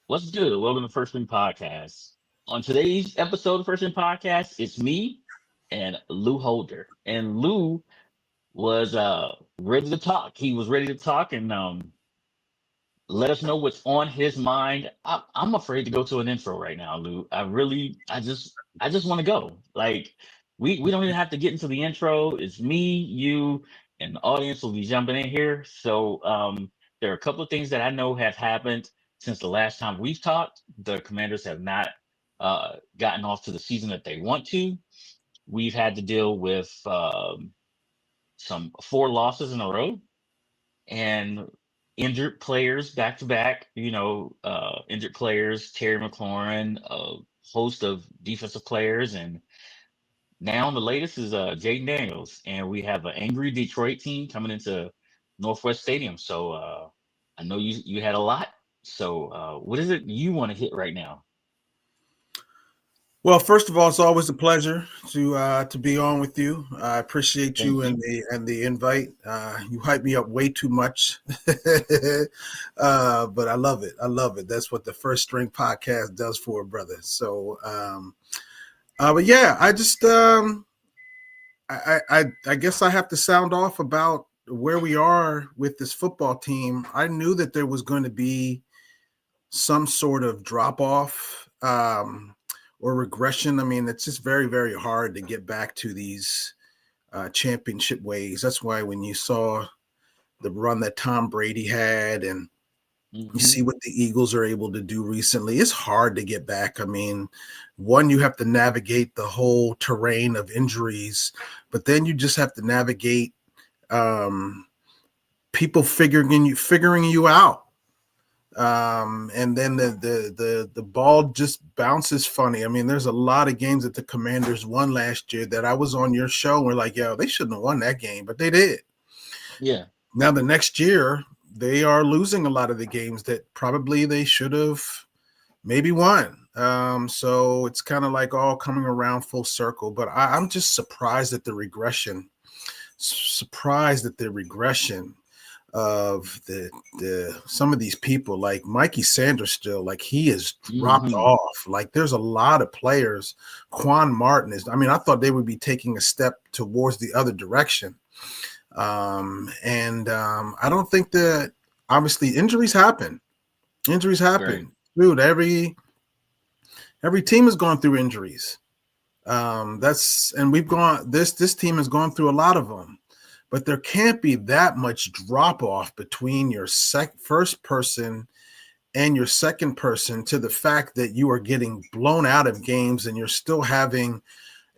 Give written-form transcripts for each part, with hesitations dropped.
What's good? Welcome to First Thing Podcast. On today's episode of First Thing Podcast, it's me and Lou Holder. And Lou was ready to talk. He was ready to talk and let us know what's on his mind. I'm afraid to go to an intro right now, Lou. I just want to go. Like we don't even have to get into the intro. It's me, you, and the audience will be jumping in here. So there are a couple of things that I know have happened since the last time we've talked. The Commanders have not gotten off to the season that they want to. We've had to deal with some four losses in a row and injured players back to back. Injured players, Terry McLaurin, a host of defensive players, and now the latest is Jaden Daniels, and we have an angry Detroit team coming into Northwest Stadium. So I know you had a lot. So what is it you want to hit right now? Well, first of all, it's always a pleasure to be on with you. I appreciate you Thank and you. the invite. You hype me up way too much, but I love it. I love it. That's what the First String podcast does for a brother. But yeah, I guess I have to sound off about where we are with this football team. I knew that there was going to be some sort of drop off. Or regression. I mean, it's just very, very hard to get back to these championship ways. That's why when you saw the run that Tom Brady had and you Hmm. see what the Eagles are able to do recently, it's hard to get back. I mean, one, you have to navigate the whole terrain of injuries, but then you just have to navigate um, people figuring you out. And then the ball just bounces funny. I mean, there's a lot of games that the Commanders won last year that I was on your show. And we're like, yo, they shouldn't have won that game, but they did. Yeah. Now the next year, they are losing a lot of the games that probably they should have maybe won. So it's kind of like all coming around full circle. But I'm just surprised at the regression of the some of these people like Mikey Sanders still like he has dropped Hmm. off. Like there's a lot of players. Quan Martin is. I mean, I thought they would be taking a step towards the other direction. And I don't think that obviously injuries happen. Injuries Right. happen. Dude, every team has gone through injuries. That's and we've gone this team has gone through a lot of them, but there can't be that much drop off between your first person and your second person to the fact that you are getting blown out of games and you're still having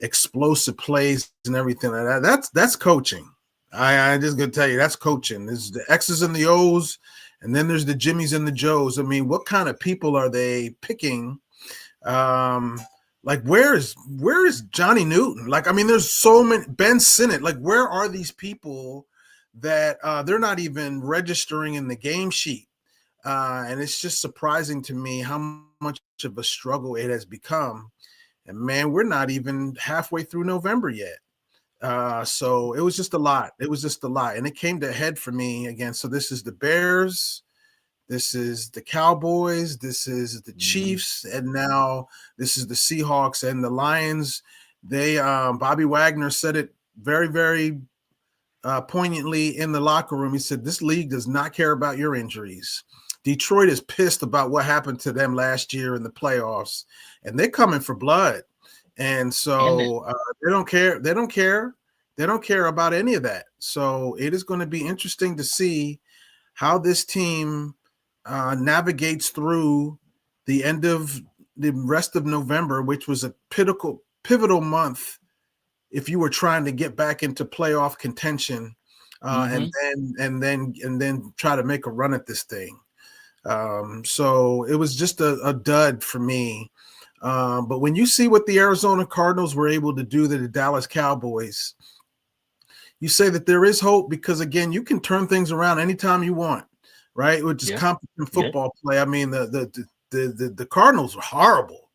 explosive plays and everything like that. That's coaching. I just gonna tell you that's coaching. There's the X's and the O's, and then there's the Jimmys and the Joes. I mean, what kind of people are they picking? Um, like where is Johnny Newton? Like, I mean, there's so many Ben Sinnott. Like, where are these people that they're not even registering in the game sheet? And it's just surprising to me how much of a struggle it has become. And man, we're not even halfway through November yet. So it was just a lot. It was just a lot. And it came to a head for me again. So this is the Bears, this is the Cowboys, this is the Hmm. Chiefs, and now this is the Seahawks and the Lions. They Bobby Wagner said it very, very poignantly in the locker room. He said, "This league does not care about your injuries." Detroit is pissed about what happened to them last year in the playoffs, and they're coming for blood. And And then, so they don't care. They don't care. They don't care about any of that. So it is going to be interesting to see how this team navigates through the end of the rest of November, which was a pivotal month if you were trying to get back into playoff contention, hmm and then try to make a run at this thing. So it was just a dud for me. But when you see what the Arizona Cardinals were able to do to the Dallas Cowboys, you say that there is hope because again, you can turn things around anytime you want, right? Which is yeah, competent yeah, football play. I mean, the Cardinals were horrible,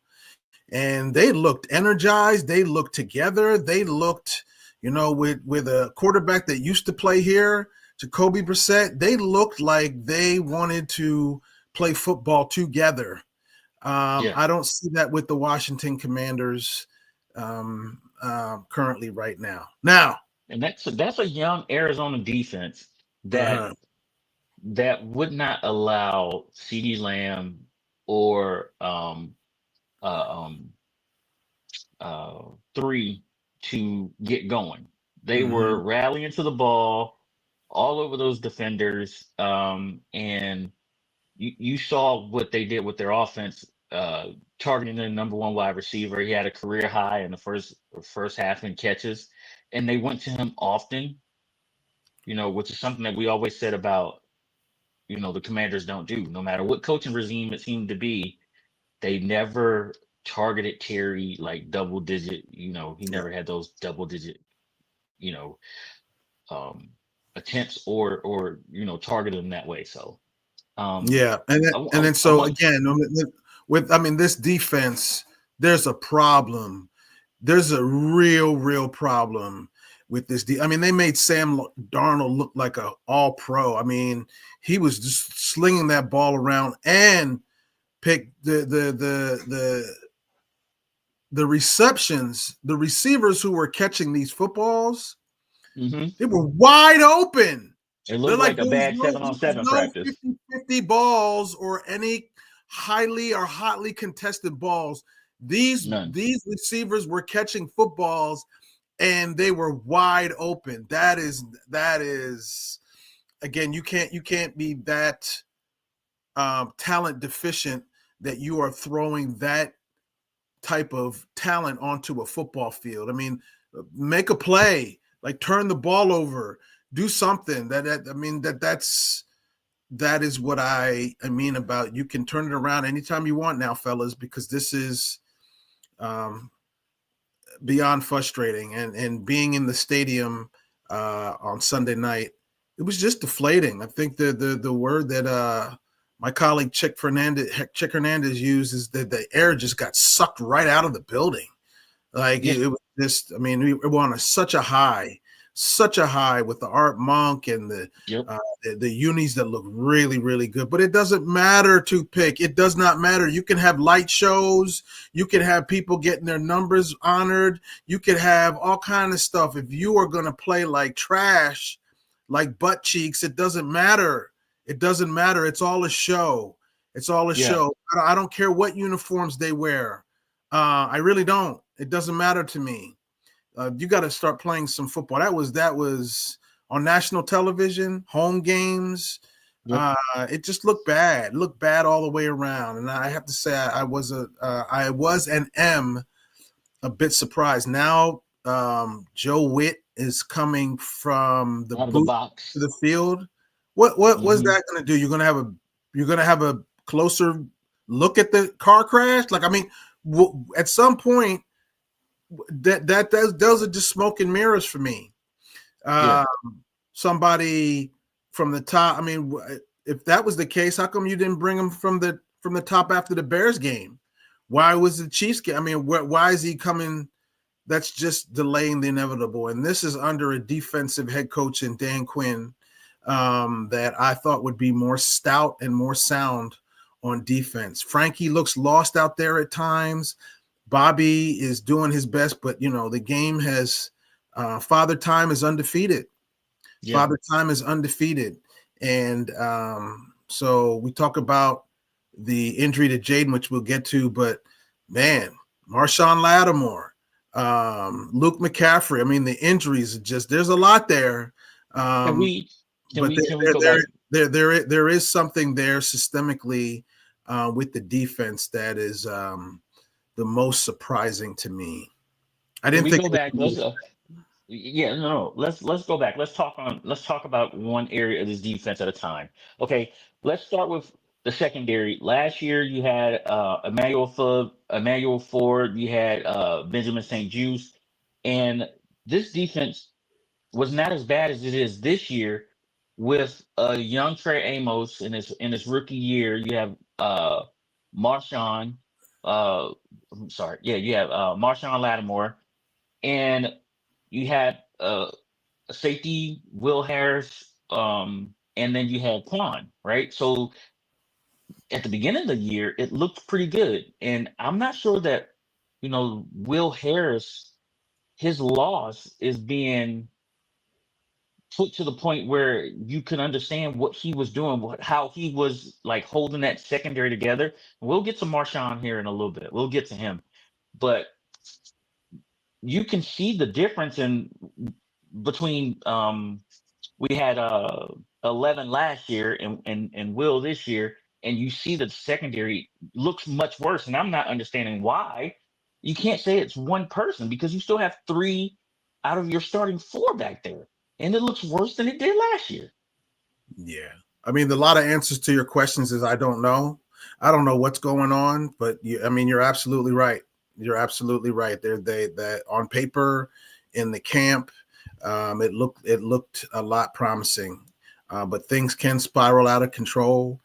and they looked energized. They looked together. They looked, with a quarterback that used to play here, Jacoby Brissett. They looked like they wanted to play football together. Yeah. I don't see that with the Washington Commanders currently right now. Now, And that's a young Arizona defense that uh-huh. that would not allow CeeDee Lamb or uh, um, three to get going. They Hmm. were rallying to the ball all over those defenders, and you saw what they did with their offense, targeting the number one wide receiver. He had a career high in the first half in catches, and they went to him often. Which is something that we always said about the Commanders don't do. No matter what coaching regime it seemed to be, they never targeted Terry like double digit. He Yeah. never had those double digit, you know, um, attempts or targeted him that way. So, um, Yeah, and then I so want, again, with I mean this defense, there's a problem. There's a real problem with this. I mean, they made Sam Darnold look like a all pro. I mean, he was just slinging that ball around and pick the receptions, the receivers who were catching these footballs, mhm. they were wide open. It They're looked like like a there's bad no 7-on-7 practice. 50-50 balls or any highly or hotly contested balls. None. These receivers were catching footballs and they were wide open. That is again, you can't be that talent deficient that you are throwing that type of talent onto a football field. I mean, make a play, like turn the ball over, do something. I mean that is what I mean about you can turn it around anytime you want now, fellas, because this is um, beyond frustrating. And being in the stadium on Sunday night, it was just deflating. I think the word that my colleague Chick Hernandez used is that the air just got sucked right out of the building. Like Yeah. it was just, I mean, we were on such a high with the Art Monk and Yep. the unis that look really good. But it doesn't matter to pick. It does not matter. You can have light shows. You can have people getting their numbers honored. You could have all kind of stuff. If you are going to play like trash, like butt cheeks, it doesn't matter. It doesn't matter. It's all a show. It's all a Yeah. show. I don't care what uniforms they wear. I really don't. It doesn't matter to me. You got to start playing some football. That was on national television, home games. Yep. It just looked bad. It looked bad all the way around. And I have to say, I was and am a bit surprised. Now, Joe Witt is coming from the Out of the boot to box. the field. What's Hmm. that going to do? You're going to have a closer look at the car crash. Like, I mean, at some point, those are just smoke and mirrors for me. Yeah. Uh, Somebody from the top. I mean, if that was the case, how come you didn't bring him from the top after the Bears game? Why was the Chiefs game? I mean, why is he coming? That's just delaying the inevitable. And this is under a defensive head coach in Dan Quinn that I thought would be more stout and more sound on defense. Frankie looks lost out there at times. Bobby is doing his best, but the game has Father Time is undefeated. Yeah. Father Time is undefeated, and so we talk about the injury to Jaden, which we'll get to, but man, Marshawn Lattimore, Luke McCaffrey. I mean, the injuries just there's a lot there, Can um, we can but we can we go back? there is something there systemically with the defense that is the most surprising to me. I Can didn't we think go it back? would be. Yeah, no. Let's go back. Let's talk about one area of this defense at a time. Okay, let's start with the secondary. Last year you had Emmanuel Ford, you had Benjamin St. Juice, and this defense was not as bad as it is this year with a young Trey Amos in his rookie year. You have Marshawn, I'm sorry, yeah, you have Marshawn Lattimore, and you had safety Will Harris, and then you had Quan, right? So at the beginning of the year, it looked pretty good. And I'm not sure that, Will Harris, his loss is being put to the point where you can understand what he was doing, how he was like holding that secondary together. We'll get to Marshawn here in a little bit. We'll get to him. But you can see the difference in between we had 11 last year and Will this year, and you see the secondary looks much worse. And I'm not understanding why. You can't say it's one person because you still have three out of your starting four back there, and it looks worse than it did last year. Yeah. I mean, a lot of answers to your questions is I don't know. I don't know what's going on, but you're absolutely right. You're absolutely right. That on paper, in the camp, it looked a lot promising, but things can spiral out of control.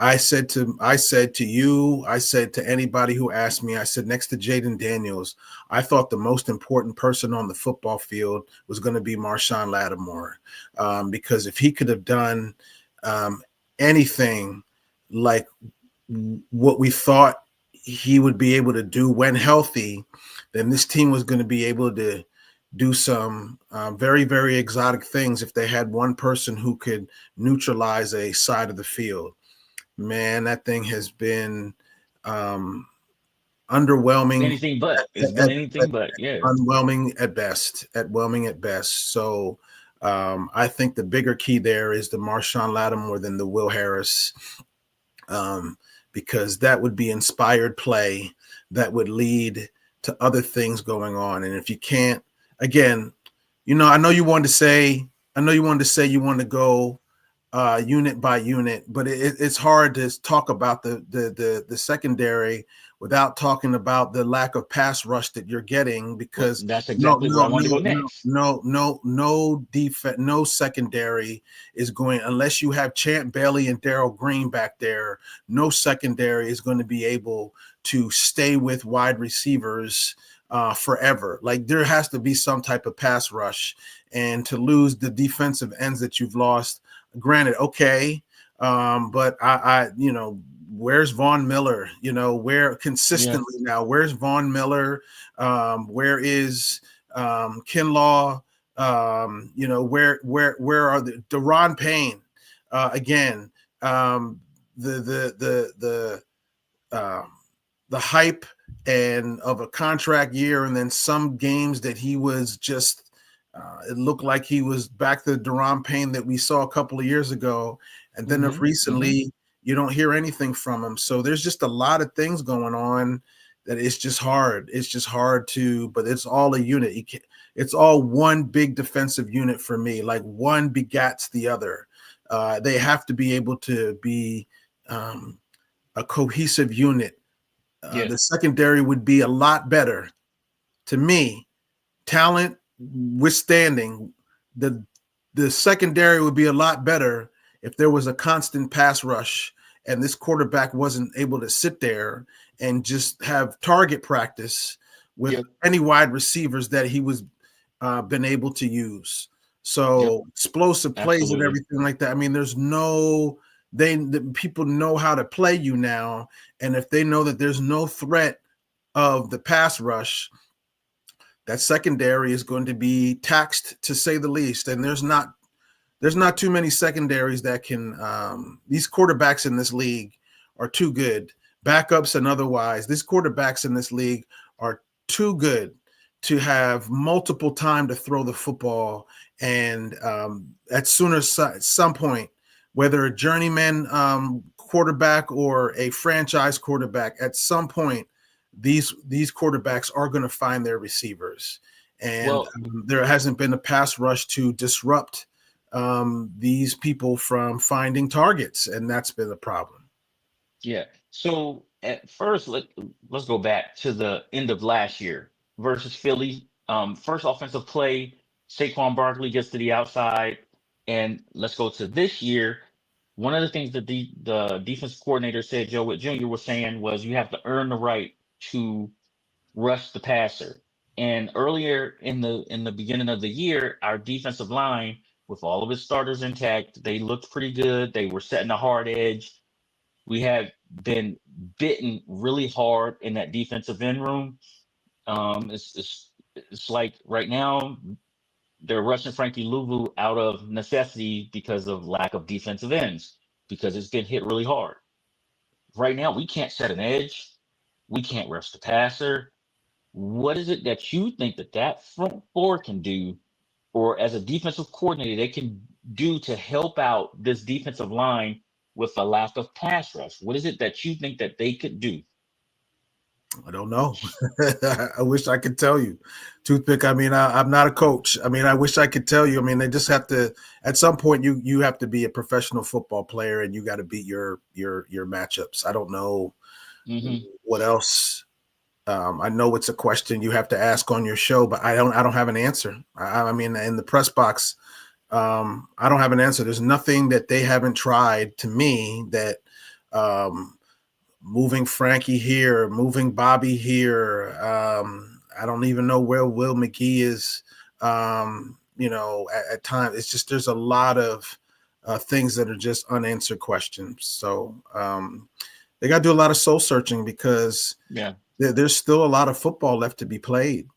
I said to you, I said to anybody who asked me, I said next to Jaden Daniels, I thought the most important person on the football field was going to be Marshawn Lattimore, because if he could have done anything like what we thought he would be able to do when healthy, then this team was going to be able to do some very, very exotic things if they had one person who could neutralize a side of the field. Man, that thing has been underwhelming. Anything but. It's been anything but, yeah. Underwhelming at best. So I think the bigger key there is the Marshawn Lattimore than the Will Harris, because that would be inspired play that would lead to other things going on. And if you can't, again, I know you wanted to say you want to go unit by unit, but it's hard to talk about the secondary without talking about the lack of pass rush that you're getting, because that's exactly where I want to go next. No defense, no secondary is going, unless you have Champ Bailey and Darrell Green back there, no secondary is going to be able to stay with wide receivers forever. Like, there has to be some type of pass rush, and to lose the defensive ends that you've lost, granted, okay, but I where's Von Miller? Where consistently now? Where's Von Miller? Where is Kinlaw? Where are the Daron Payne? Again, the hype and of a contract year, and then some games that he was just. It looked like he was back to the Daron Payne that we saw a couple of years ago. And then recently, you don't hear anything from him. So there's just a lot of things going on that it's just hard. It's just hard but it's all a unit. It's all one big defensive unit for me. Like, one begats the other. They have to be able to be a cohesive unit. The secondary would be a lot better, to me. Talent withstanding, the secondary would be a lot better if there was a constant pass rush and this quarterback wasn't able to sit there and just have target practice with any wide receivers that he was been able to use. So explosive plays and everything like that. I mean, there's the people know how to play you now, and if they know that there's no threat of the pass rush, that secondary is going to be taxed, to say the least. And there's not too many secondaries that can. These quarterbacks in this league are too good, backups and otherwise. These quarterbacks in this league are too good to have multiple time to throw the football. And at some point, whether a journeyman quarterback or a franchise quarterback, at some point, these quarterbacks are going to find their receivers, and there hasn't been a pass rush to disrupt these people from finding targets, and that's been a problem. Yeah. So at first, let's go back to the end of last year versus Philly. First offensive play, Saquon Barkley gets to the outside, and let's go to this year. One of the things that the defensive coordinator said, Joe Witt Jr., was saying was you have to earn the right to rush the passer. And earlier in the beginning of the year, our defensive line, with all of its starters intact, they looked pretty good. They were setting a hard edge. We have been bitten really hard in that defensive end room. It's like right now they're rushing Frankie Louvu out of necessity because of lack of defensive ends because it's getting hit really hard. Right now, we can't set an edge. We can't rush the passer. What is it that you think that that front four can do, or as a defensive coordinator, they can do to help out this defensive line with a lack of pass rush? What is it that you think that they could do? I don't know. I wish I could tell you. Toothpick, I mean, I'm not a coach. I mean, I wish I could tell you. I mean, they just have to, at some point, you have to be a professional football player and you got to beat your matchups. I don't know what else. I know it's a question you have to ask on your show, but I don't have an answer. I mean, in the press box, I don't have an answer. There's nothing that they haven't tried to me that moving Frankie here, moving Bobby here. I don't even know where Will McGee is. At times it's just there's a lot of things that are just unanswered questions. So they got to do a lot of soul searching because there's still a lot of football left to be played.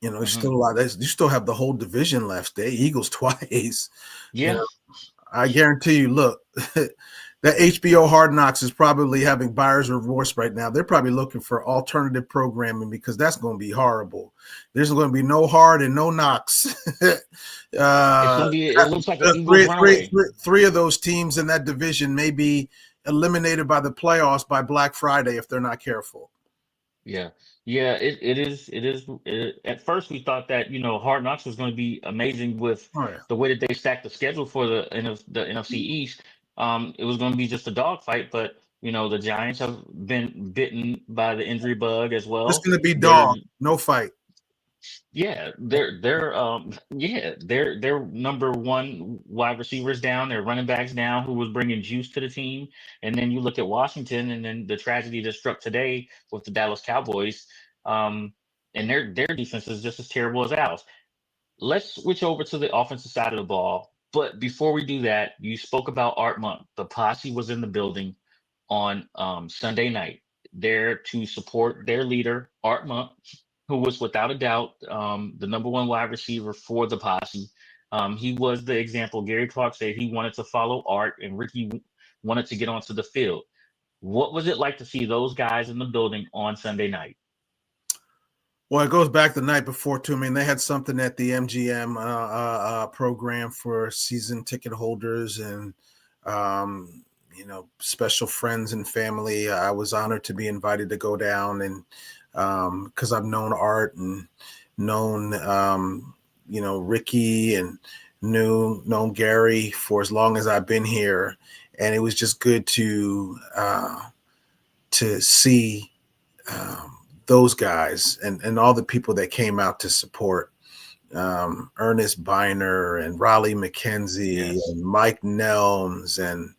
There's still a lot. You still have the whole division left. The Eagles twice. Yeah, I guarantee you. Look. That HBO Hard Knocks is probably having buyer's remorse right now. They're probably looking for alternative programming because that's going to be horrible. There's going to be no hard and no knocks. It's going to be. It looks like an Eagles runaway. Three of those teams in that division may be eliminated by the playoffs by Black Friday if they're not careful. Yeah. It is. At first, we thought that Hard Knocks was going to be amazing with the way that they stacked the schedule for the NFC East. It was going to be just a dogfight, but the Giants have been bitten by the injury bug as well. It's going to be no fight. Yeah, they're number one wide receivers down, their running backs down, who was bringing juice to the team. And then you look at Washington, and then the tragedy that struck today with the Dallas Cowboys, and their defense is just as terrible as ours. Let's switch over to the offensive side of the ball. But before we do that, you spoke about Art Monk. The posse was in the building on Sunday night, there to support their leader, Art Monk, who was without a doubt the number one wide receiver for the posse. He was the example. Gary Clark said he wanted to follow Art, and Ricky wanted to get onto the field. What was it like to see those guys in the building on Sunday night? Well, it goes back the night before too. I mean, they had something at the MGM program for season ticket holders and special friends and family. I was honored to be invited to go down, and because I've known Art and known Ricky and known Gary for as long as I've been here, and it was just good to see. Those guys and all the people that came out to support Ernest Biner and Raleigh McKenzie and Mike Nelms. And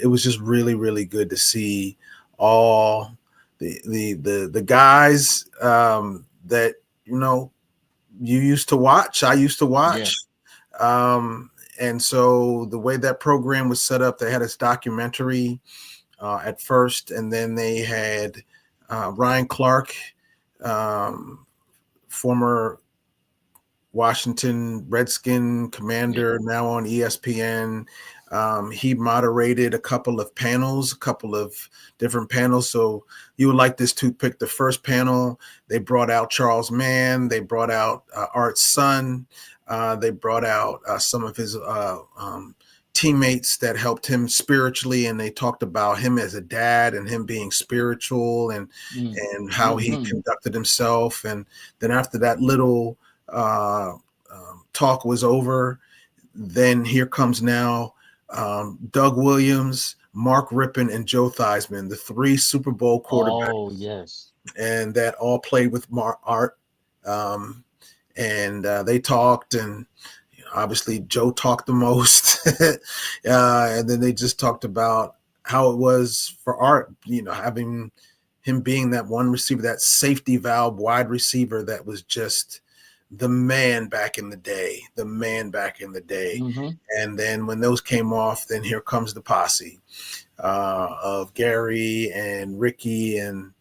it was just really, really good to see all the guys that, you used to watch, I used to watch. And so the way that program was set up, they had this documentary at first, and then they had Ryan Clark, former Washington Redskin commander, now on ESPN. He moderated a couple of different panels. So you would like this to pick the first panel. They brought out Charles Mann. They brought out Art's son. They brought out some of his teammates that helped him spiritually, and they talked about him as a dad and him being spiritual and how he conducted himself. And then after that little talk was over, then here comes now Doug Williams, Mark Rippon, and Joe Theismann, the three Super Bowl quarterbacks. Oh, yes. And that all played with Art. And they talked, and obviously Joe talked the most. And then they just talked about how it was for Art, having him being that one receiver, that safety valve wide receiver that was just the man back in the day, the man back in the day. Mm-hmm. And then when those came off, then here comes the posse of Gary and Ricky, and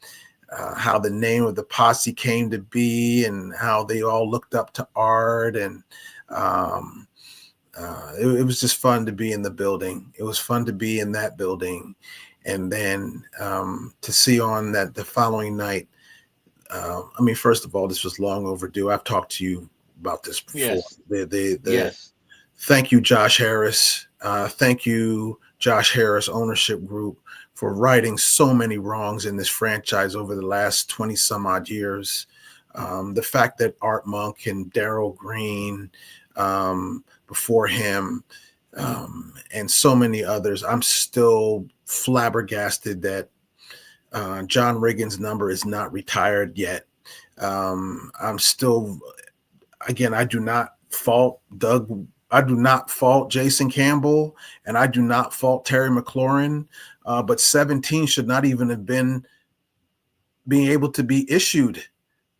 how the name of the posse came to be, and how they all looked up to Art. And it was just fun to be in the building. It was fun to be in that building. And then to see on that the following night, I mean, first of all, this was long overdue. I've talked to you about this before. Yes. The Yes. Thank you, Josh Harris. Thank you, Josh Harris ownership group, for righting so many wrongs in this franchise over the last 20 some odd years. The fact that Art Monk and Daryl Green before him, and so many others, I'm still flabbergasted that John Riggins' number is not retired yet. I'm still, again, I do not fault Doug. I do not fault Jason Campbell, and I do not fault Terry McLaurin. But 17 should not even have been being able to be issued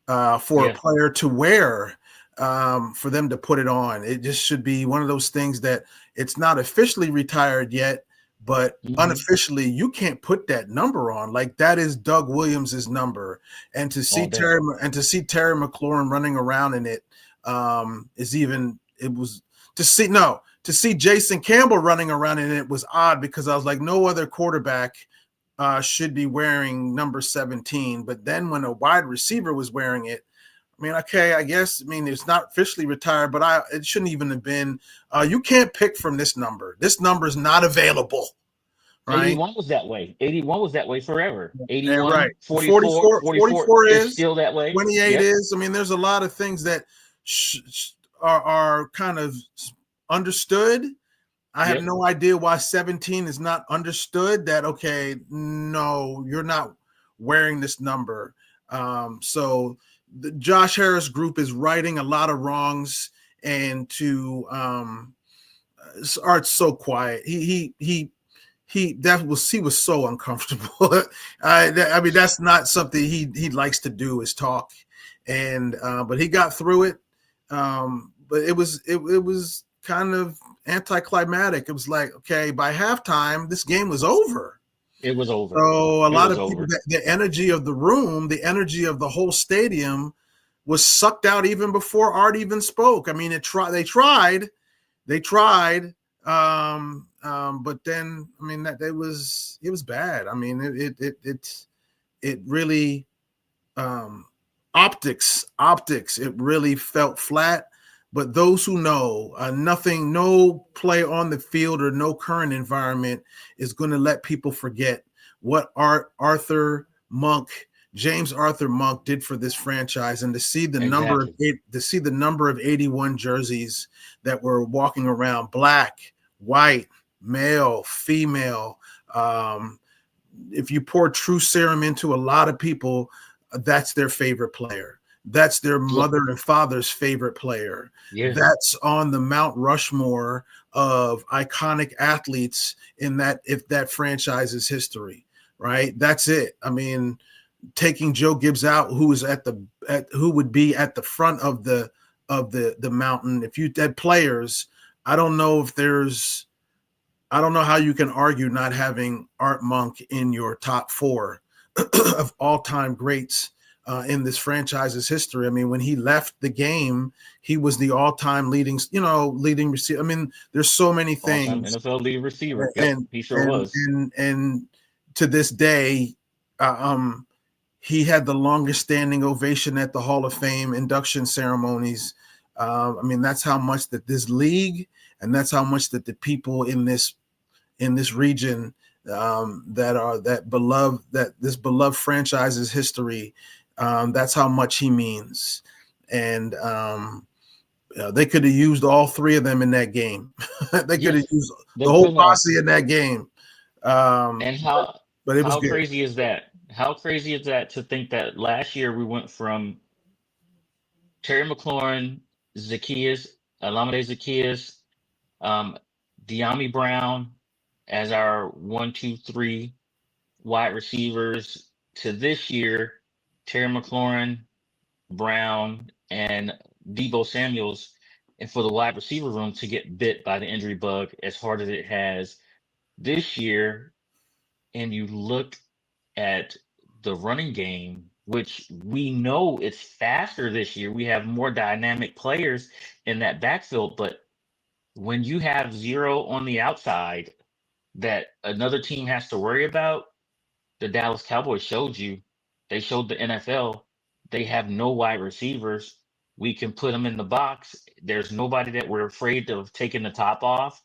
for a player to wear, for them to put it on. It just should be one of those things that it's not officially retired yet, but unofficially you can't put that number on. Like, that is Doug Williams's number. And to see Terry McLaurin running around in it to see Jason Campbell running around in it was odd, because I was like, no other quarterback should be wearing number 17. But then when a wide receiver was wearing it, I mean, okay, I guess, I mean, it's not officially retired, but it shouldn't even have been. You can't pick from this number. This number is not available. Right? 81 was that way. 81 was that way forever. 81, yeah, right. 44 is still that way. 28 is. I mean, there's a lot of things that are kind of understood. I have no idea why 17 is not understood. That, okay, no, you're not wearing this number. So the Josh Harris group is righting a lot of wrongs, and to Art's so quiet. He was so uncomfortable. I mean, that's not something he likes to do, is talk. And but he got through it. But it was kind of anticlimactic. It was like, okay, by halftime, this game was over. It was over. So a lot of people, the energy of the room, the energy of the whole stadium was sucked out even before Art even spoke. I mean, they tried. But then, I mean, it was bad. I mean, it really, optics, it really felt flat. But those who know, no play on the field or no current environment is going to let people forget what James Arthur Monk did for this franchise. And to see the number of 81 jerseys that were walking around, black, white, male, female. If you pour true serum into a lot of people, that's their favorite player. That's their mother and father's favorite player. Yes. That's on the Mount Rushmore of iconic athletes in that franchise's history, right? That's it. I mean, taking Joe Gibbs out, who would be at the front of the mountain. If you had players, I don't know how you can argue not having Art Monk in your top 4 of all-time greats in this franchise's history. I mean, when he left the game, he was the all-time leading receiver. I mean, there's so many things. NFL leading receiver, and he sure was. And to this day, he had the longest standing ovation at the Hall of Fame induction ceremonies. I mean, that's how much that this league, and that's how much that the people in this region that this beloved franchise's history, that's how much he means. And they could have used all 3 of them in that game. They could have used the whole posse in that game. And how good. Crazy is that? How crazy is that to think that last year we went from Terry McLaurin, Olamide Zaccheaus, Dyami Brown as our 1, 2, 3 wide receivers, to this year, Terry McLaurin, Brown, and Debo Samuels and for the wide receiver room to get bit by the injury bug as hard as it has this year, and you look at the running game, which we know it's faster this year. We have more dynamic players in that backfield, but when you have zero on the outside that another team has to worry about, the Dallas Cowboys showed you. They showed the NFL they have no wide receivers. We can put them in the box. There's nobody that we're afraid of taking the top off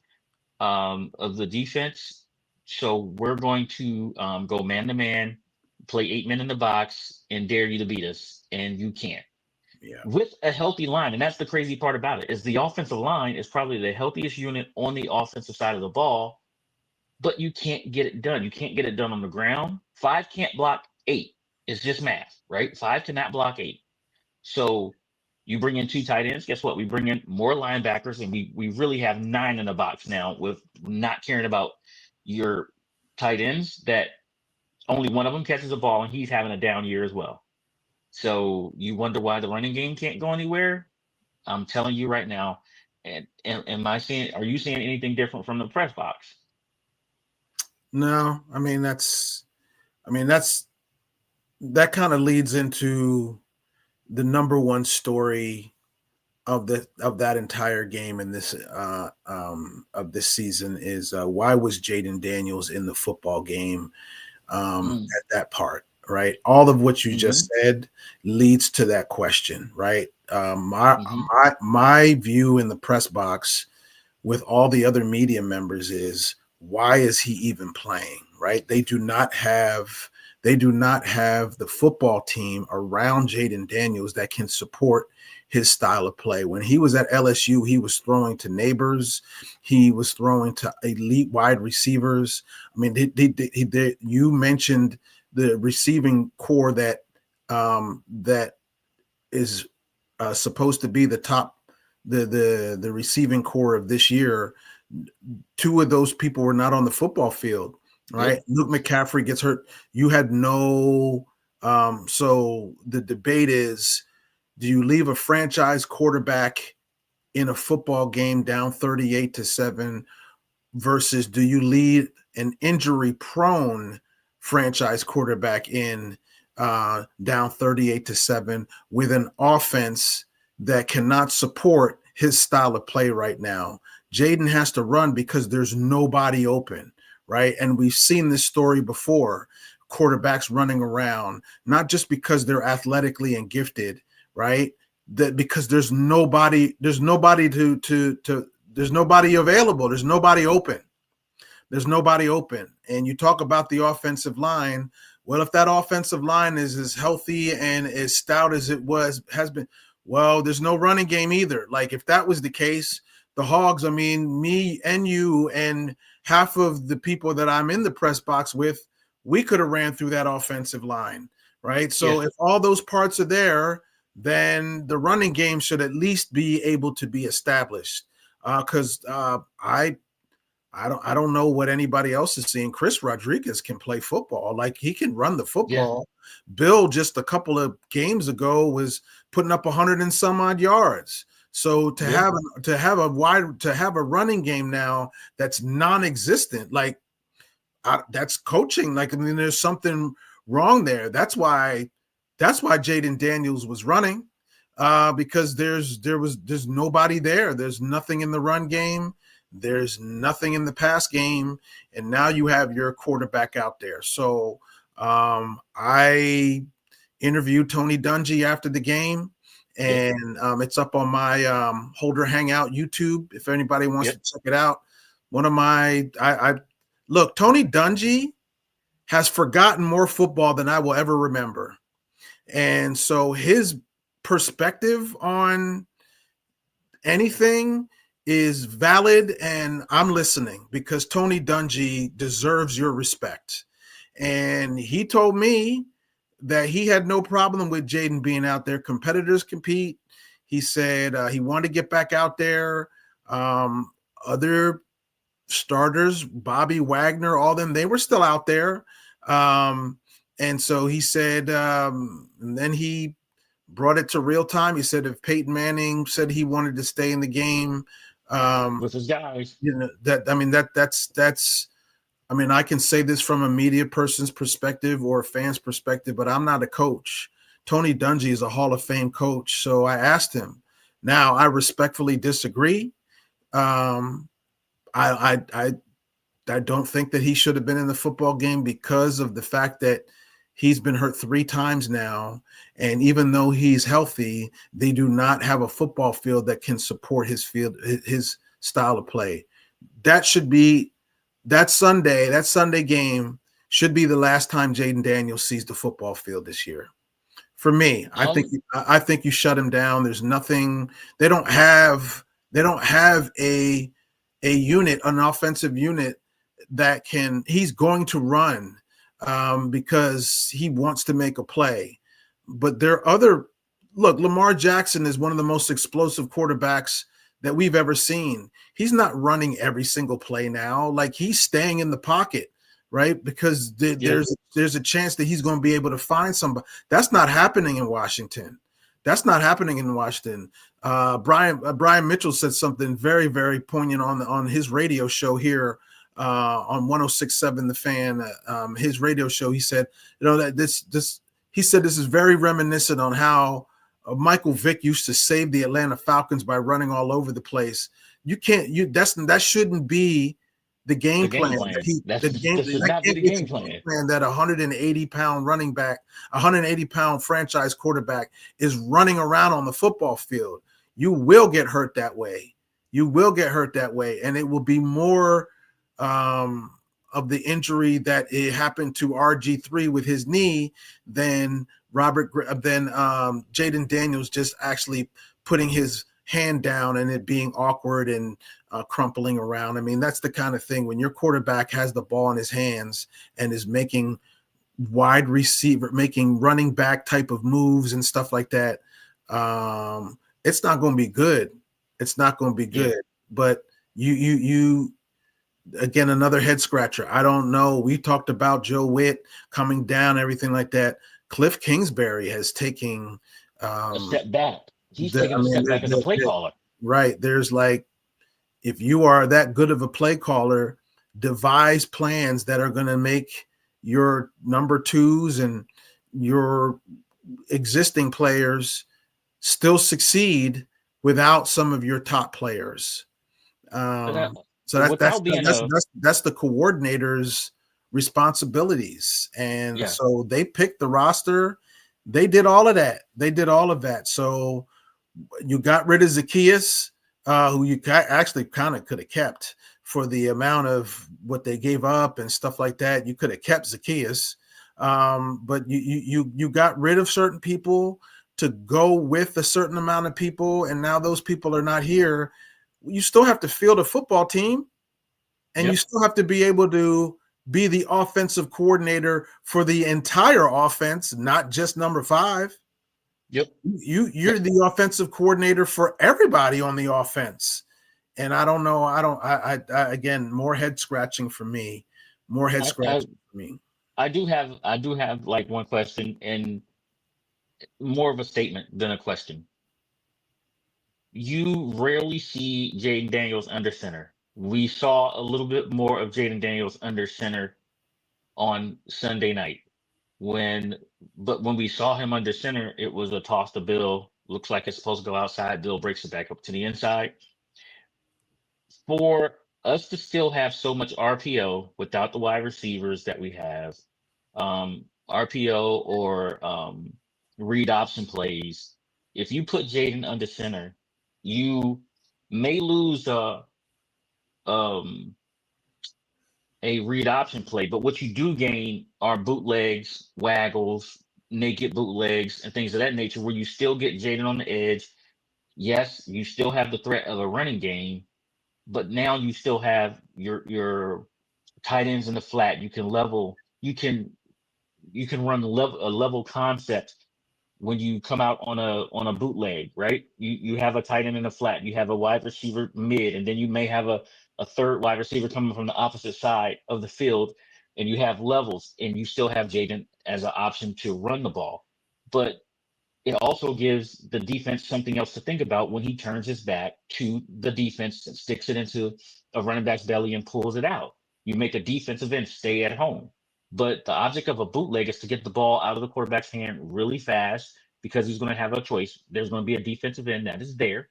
of the defense. So we're going to go man to man, play 8 men in the box, and dare you to beat us, and you can't. Yeah. With a healthy line, and that's the crazy part about it, is the offensive line is probably the healthiest unit on the offensive side of the ball, but you can't get it done. You can't get it done on the ground. Five can't block eight. It's just math, right? Five cannot block eight. So you bring in two tight ends. Guess what? We bring in more linebackers, and we really have nine in the box now with not caring about your tight ends that only one of them catches a ball, and he's having a down year as well. So you wonder why the running game can't go anywhere? I'm telling you right now. And am I seeing? Are you seeing anything different from the press box? No, that kind of leads into the number one story of that entire game in this of this season is why was Jayden Daniels in the football game at that part, right? All of what you just said leads to that question, right? My view in the press box with all the other media members is, why is he even playing, right? They do not have the football team around Jayden Daniels that can support his style of play. When he was at LSU, he was throwing to neighbors. He was throwing to elite wide receivers. I mean, you mentioned the receiving core that is supposed to be the top, the receiving core of this year. Two of those people were not on the football field, right? Yep. Luke McCaffrey gets hurt. You had no. So the debate is, do you leave a franchise quarterback in a football game down 38-7 versus do you lead an injury-prone franchise quarterback in down 38-7 with an offense that cannot support his style of play right now? Jayden has to run because there's nobody open, right? And we've seen this story before. Quarterbacks running around, not just because they're athletically and gifted, right? That because there's nobody available. There's nobody open. There's nobody open. And you talk about the offensive line. Well, if that offensive line is as healthy and as stout as it has been, well, there's no running game either. Like if that was the case, the Hogs, I mean, me and you and half of the people that I'm in the press box with, we could have ran through that offensive line, right? So if all those parts are there, then the running game should at least be able to be established. Because I don't know what anybody else is seeing. Chris Rodriguez can play football. Like he can run the football. Yeah. Bill just a couple of games ago was putting up 100 and some odd yards. So to have a running game now that's non-existent, like that's coaching. Like, I mean, there's something wrong there. That's why Jayden Daniels was running, because there's nobody there. There's nothing in the run game. There's nothing in the pass game, and now you have your quarterback out there. So I interviewed Tony Dungy after the game, and it's up on my Holder Hangout YouTube if anybody wants to check it out. One of my look, Tony Dungy has forgotten more football than I will ever remember. And so his perspective on anything is valid, and I'm listening because Tony Dungy deserves your respect. And he told me that he had no problem with Jayden being out there. Competitors compete. He said he wanted to get back out there. Other starters, Bobby Wagner, all them, they were still out there. And so he said, and then he brought it to real time. He said if Peyton Manning said he wanted to stay in the game, with his guys. That's. I mean, I can say this from a media person's perspective or a fan's perspective, but I'm not a coach. Tony Dungy is a Hall of Fame coach, so I asked him. Now, I respectfully disagree. I don't think that he should have been in the football game because of the fact that he's been hurt 3 times now, and even though he's healthy, they do not have a football field that can support his style of play. That Sunday game should be the last time Jayden Daniels sees the football field this year. For me, I think you shut him down. There's nothing. They don't have a unit, an offensive unit that can. He's going to run because he wants to make a play. But there are other. Look, Lamar Jackson is one of the most explosive quarterbacks that we've ever seen. He's not running every single play now. Like, he's staying in the pocket, right? Because there's a chance that he's going to be able to find somebody. That's not happening in Washington. Brian Mitchell said something very, very poignant on his radio show here on 106.7 The Fan. His radio show, he said, that he said this is very reminiscent on how Michael Vick used to save the Atlanta Falcons by running all over the place. That shouldn't be the game plan. That should not be the game plan. That 180-pound running back, 180-pound franchise quarterback is running around on the football field. You will get hurt that way. And it will be more of the injury that it happened to RG3 with his knee than Jayden Daniels just actually putting his hand down and it being awkward and crumpling around. I mean, that's the kind of thing when your quarterback has the ball in his hands and is making running back type of moves and stuff like that. It's not going to be good. Yeah. But you again, another head scratcher. I don't know. We talked about Joe Witt coming down, everything like that. Cliff Kingsbury has taken a step back. He's taking a step back as a play caller. Right. There's if you are that good of a play caller, devise plans that are going to make your number twos and your existing players still succeed without some of your top players. So that's the coordinator's responsibilities. And so they picked the roster. They did all of that. So you got rid of Zaccheaus, who you actually kind of could have kept for the amount of what they gave up and stuff like that. You could have kept Zaccheaus, but you got rid of certain people to go with a certain amount of people, and now those people are not here. You still have to field a football team, and you still have to be able to be the offensive coordinator for the entire offense, not just number 5. Yep. You're the offensive coordinator for everybody on the offense. And I don't know. I again, more head scratching for me. I do have one question and more of a statement than a question. You rarely see Jayden Daniels under center. We saw a little bit more of Jayden Daniels under center on Sunday night. But when we saw him under center, it was a toss to Bill. Looks like it's supposed to go outside. Bill breaks it back up to the inside. For us to still have so much RPO without the wide receivers that we have, RPO or read option plays, if you put Jayden under center, you may lose a read option play, but what you do gain are bootlegs, waggles, naked bootlegs, and things of that nature, where you still get Jayden on the edge. Yes, you still have the threat of a running game, but now you still have your tight ends in the flat. You can run a level concept when you come out on a bootleg, right? You have a tight end in the flat, you have a wide receiver mid, and then you may have a third wide receiver coming from the opposite side of the field, and you have levels, and you still have Jayden as an option to run the ball. But it also gives the defense something else to think about when he turns his back to the defense and sticks it into a running back's belly and pulls it out. You make a defensive end stay at home. But the object of a bootleg is to get the ball out of the quarterback's hand really fast because he's going to have a choice. There's going to be a defensive end that is there,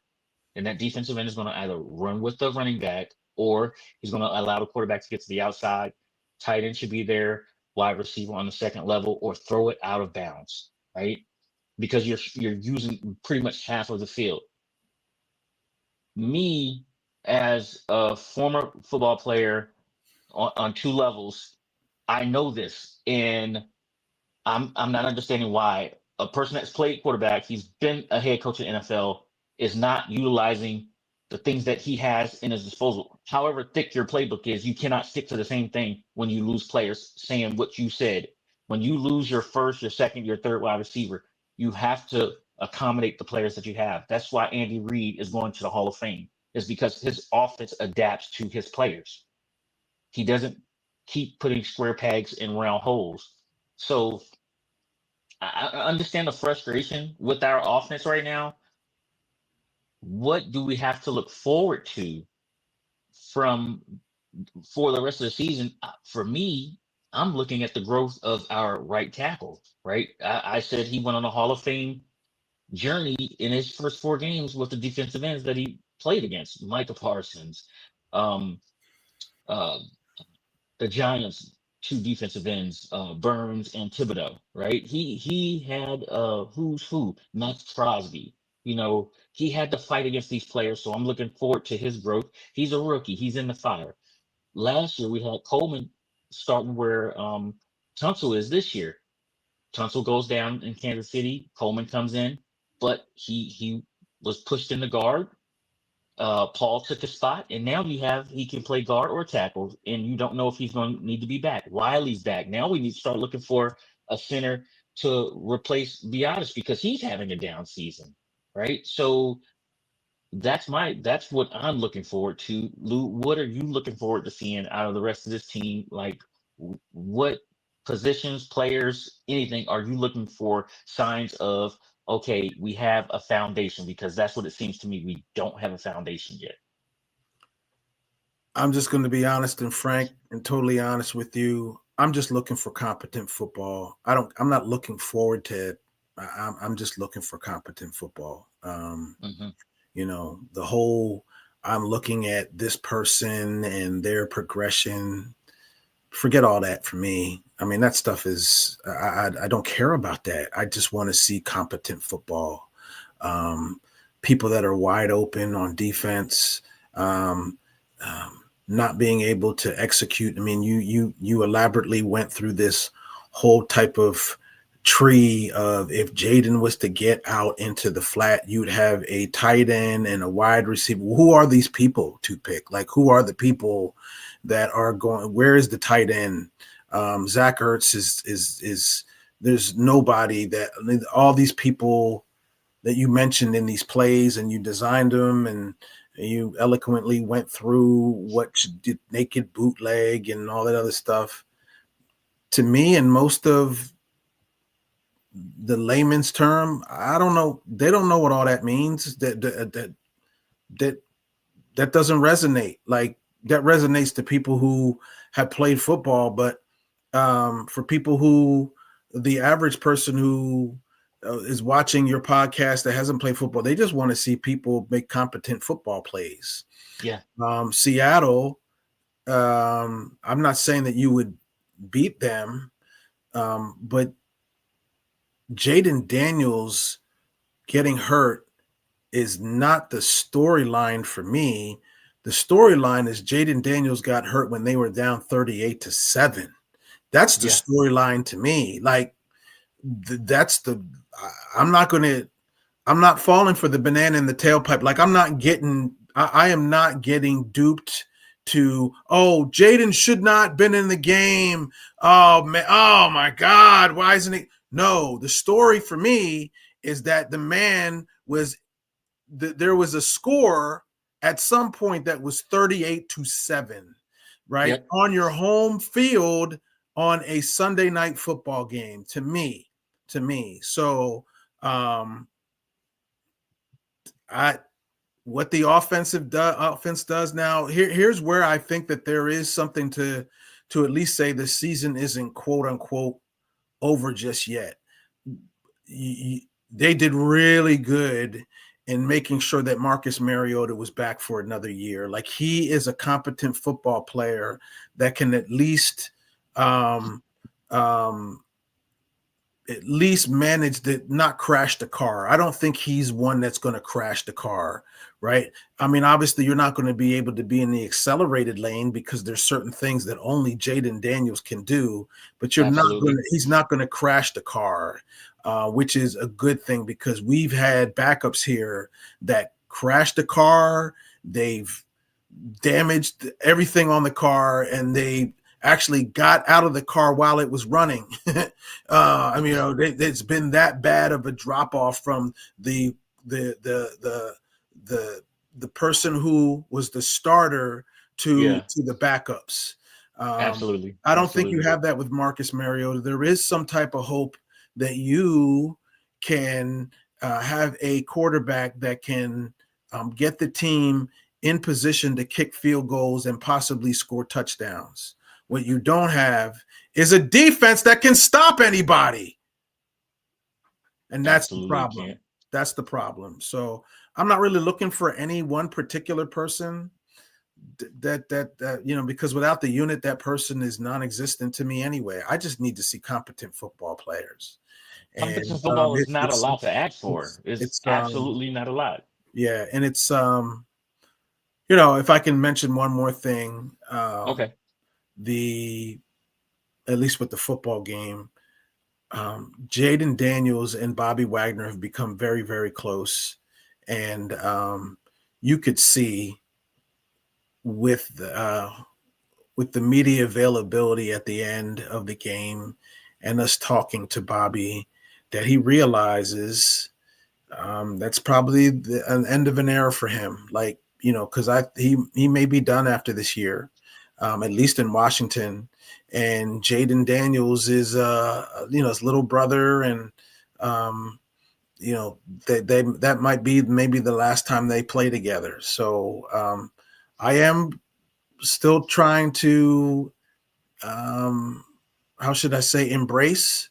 and that defensive end is going to either run with the running back or he's going to allow the quarterback to get to the outside. Tight end should be there, wide receiver on the second level, or throw it out of bounds, right? Because you're using pretty much half of the field. Me, as a former football player on two levels, I know this, and I'm not understanding why a person that's played quarterback, he's been a head coach in the NFL, is not utilizing the things that he has in his disposal. However thick your playbook is, you cannot stick to the same thing when you lose players saying what you said. When you lose your first, your second, your third wide receiver, you have to accommodate the players that you have. That's why Andy Reid is going to the Hall of Fame, is because his offense adapts to his players. He doesn't keep putting square pegs in round holes. So I understand the frustration with our offense right now. What do we have to look forward to from for the rest of the season? For me, I'm looking at the growth of our right tackle. Right, I said he went on a Hall of Fame journey in his first 4 games with the defensive ends that he played against, Micah Parsons, um, uh, the Giants' 2 defensive ends, Burns and Thibodeau, right? He had who's who, Max Crosby. He had to fight against these players, so I'm looking forward to his growth. He's a rookie, he's in the fire. Last year we had Coleman starting where Tunsil is this year. Tunsil goes down in Kansas City, Coleman comes in, but he was pushed in the guard. Paul took a spot, and now he can play guard or tackle, and you don't know if he's going to need to be back. Wiley's back. Now we need to start looking for a center to replace Biotis because he's having a down season, right? So that's what I'm looking forward to. Lou, what are you looking forward to seeing out of the rest of this team? Like, what positions, players, anything are you looking for signs of? Okay, we have a foundation, because that's what it seems to me. We don't have a foundation yet. I'm just going to be honest and frank and totally honest with you. I'm just looking for competent football. I'm not looking forward to it. I'm just looking for competent football. Mm-hmm. The whole, I'm looking at this person and their progression. Forget all that for me. I mean, that stuff is, I don't care about that. I just want to see competent football. People that are wide open on defense, not being able to execute. I mean, you elaborately went through this whole type of tree of, if Jaden was to get out into the flat, you'd have a tight end and a wide receiver. Who are these people to pick? Like, who are the people that are going? Where is the tight end? Zach Ertz is there's nobody that, all these people that you mentioned in these plays, and you designed them, and you eloquently went through what did naked bootleg and all that other stuff. To me, and most of the layman's term, I don't know. They don't know what all that means. That doesn't resonate. Like, that resonates to people who have played football, but for people who, the average person who is watching your podcast that hasn't played football, they just want to see people make competent football plays. Yeah. Seattle, I'm not saying that you would beat them, but Jaden Daniels getting hurt is not the storyline for me. The storyline is Jaden Daniels got hurt when they were down 38-7. That's the storyline to me. Like, I'm not falling for the banana in the tailpipe. Like, I am not getting duped to, Jaden should not been in the game. Oh man, oh my God, why isn't he? No, the story for me is that the man was, there was a score at some point that was 38-7, right? Yep. On your home field on a Sunday night football game, to me. So Um, I what the offense does now. Here's where I think that there is something to at least say the season isn't quote unquote over just yet. They did really good in making sure that Marcus Mariota was back for another year. Like, he is a competent football player that can um, um, at least manage to not crash the car. I don't think he's one that's going to crash the car, right? I mean, obviously, you're not going to be able to be in the accelerated lane because there's certain things that only Jaden Daniels can do, but Absolutely. he's not going to crash the car, which is a good thing because we've had backups here that crashed the car. They've damaged everything on the car, and they actually got out of the car while it was running. I mean, it's been that bad of a drop off from the the the the the person who was the starter Yeah. to the backups. Absolutely. I don't think you Absolutely. have that with Marcus Mariota. There is some type of hope that you can have a quarterback that can get the team in position to kick field goals and possibly score touchdowns. What you don't have is a defense that can stop anybody. And that's the Absolutely problem. can't. That's the problem. So I'm not really looking for any one particular person that because without the unit, that person is non-existent to me anyway. I just need to see competent football players. And Competition football is not a lot to ask for. It's it's absolutely not a lot. yeah, and it's if I can mention one more thing, Okay. the at least with the football game, Jaden Daniels and Bobby Wagner have become very, very close, and you could see with the media availability at the end of the game and us talking to Bobby that he realizes that's probably an end of an era for him. Like, because he may be done after this year, at least in Washington. And Jaden Daniels is his little brother, and that might be maybe the last time they play together. So I am still trying to how should I say, embrace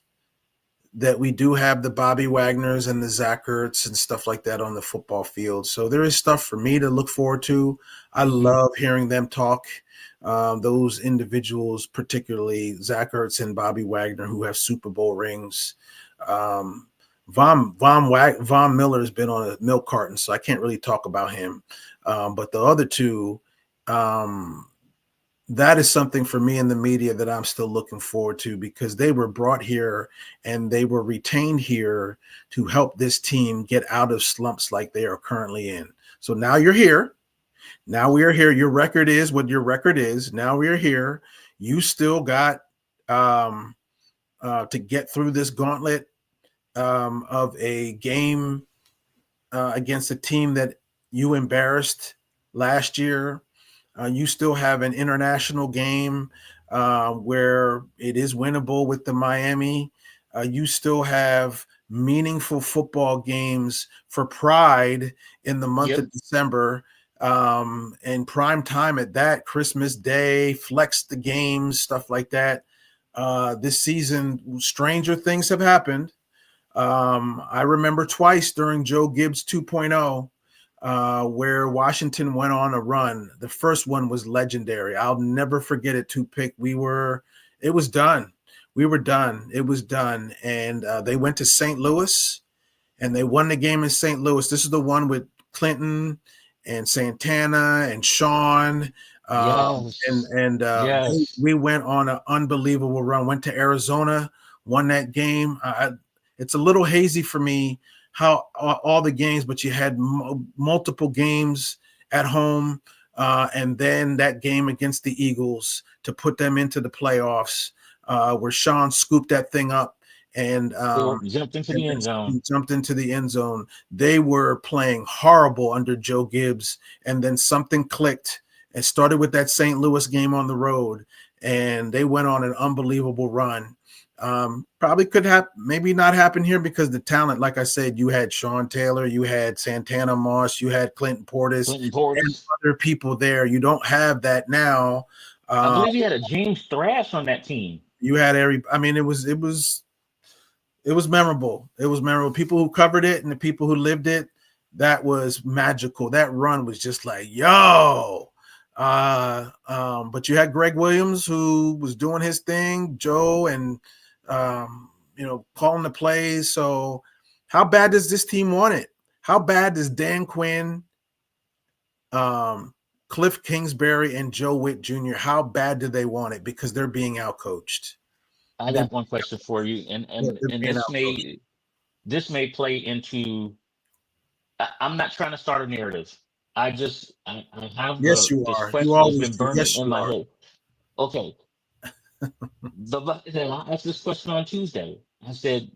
that we do have the Bobby Wagners and the Zach Ertz and stuff like that on the football field. So there is stuff for me to look forward to. I Mhm. love hearing them talk. Those individuals, particularly Zach Ertz and Bobby Wagner, who have Super Bowl rings. Von Miller has been on a milk carton, so I can't really talk about him. But the other two, that is something for me in the media that I'm still looking forward to because they were brought here and they were retained here to help this team get out of slumps like they are currently in. So now you're here. Now we are here. Your record is what your record is. Now we are here. You still got to get through this gauntlet of a game against a team that you embarrassed last year. You still have an international game where it is winnable with the Miami. You still have meaningful football games for pride in the month Yep. of December, and prime time at that, Christmas Day, flex the games, stuff like that. This season, stranger things have happened. I remember twice during Joe Gibbs 2.0 where Washington went on a run. The first one was legendary. I'll never forget it. It was done. We were done. It was done. And they went to St. Louis and they won the game in St. Louis. This is the one with Clinton and Santana and Sean. Yes. Yes. We went on an unbelievable run. Went to Arizona, won that game. It's a little hazy for me how all the games, but you had multiple games at home, and then that game against the Eagles to put them into the playoffs, where Sean scooped that thing up and Or jumped into the end zone. jumped into the end zone. They were playing horrible under Joe Gibbs, and then something clicked. It started with that St. Louis game on the road, and they went on an unbelievable run. Probably could have maybe not happen here because the talent, like I said, you had Sean Taylor, you had Santana Moss, you had Clinton Portis, Clinton and Portis. other people there. You don't have that now. I believe he had a James Thrash on that team. You had I mean, it was memorable. It was memorable. People who covered it and the people who lived it, that was magical. That run was just like, yo. But you had Greg Williams who was doing his thing, Joe, and calling the plays. So how bad does this team want it? How bad does Dan Quinn, Cliff Kingsbury, and Joe Witt Jr., how bad do they want it? Because they're being outcoached. I got one question for you, and Being this may play into. I'm not trying to start a narrative. I have Yes, you this are. You question that's always been do. burning Yes, in you my are. head. Okay, I asked this question on Tuesday. I said,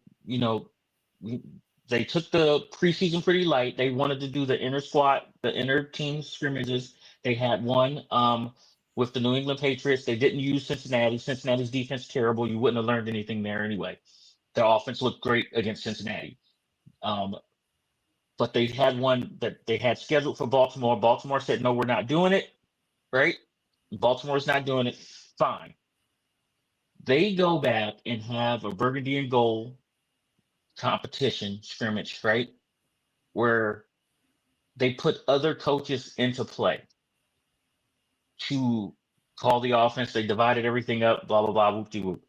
they took the preseason pretty light. They wanted to do the inner squad, the inner team scrimmages. They had one with the New England Patriots. They didn't use Cincinnati. Cincinnati's defense terrible. You wouldn't have learned anything there anyway. Their offense looked great against Cincinnati. Um, but they had one that they had scheduled for Baltimore. Baltimore said, no, we're not doing it. Right? Baltimore's not doing it. Fine. They go back and have a burgundy and gold competition scrimmage, right? Where they put other coaches into play to call the offense. They divided everything up, blah, blah, blah, whoop de whoop.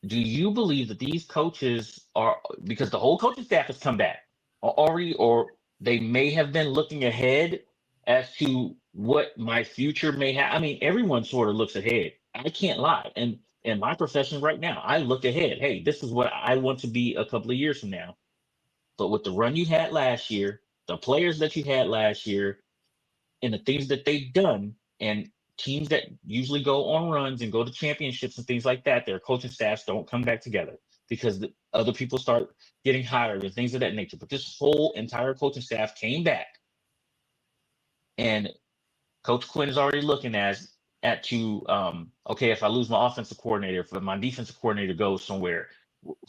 Do you believe that these coaches are, because the whole coaching staff has come back already, or they may have been looking ahead as to what my future may have? I mean, everyone sort of looks ahead. I can't lie. And in my profession right now, I look ahead. Hey, this is what I want to be a couple of years from now. But with the run you had last year, the players that you had last year, and the things that they've done, and teams that usually go on runs and go to championships and things like that, their coaching staffs don't come back together because the other people start getting hired and things of that nature. But this whole entire coaching staff came back, and Coach Quinn is already looking at you. Okay, if I lose my offensive coordinator, if my defensive coordinator goes somewhere,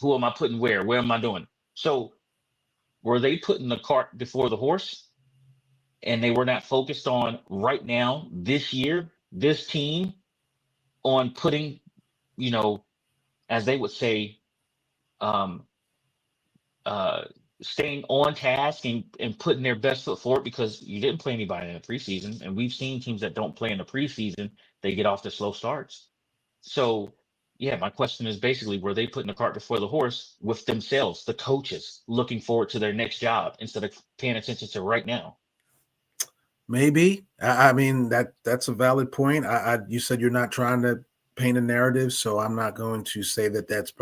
who am I putting where? Where am I doing? So were they putting the cart before the horse? And they were not focused on right now, this year, this team, on putting, as they would say, um, uh, staying on task and putting their best foot forward, because you didn't play anybody in the preseason. And we've seen teams that don't play in the preseason, they get off to slow starts. So, yeah, my question is basically, were they putting the cart before the horse with themselves, the coaches, looking forward to their next job instead of paying attention to right now? Maybe. I mean, that's a valid point. You said you're not trying to paint a narrative, so I'm not going to say that that's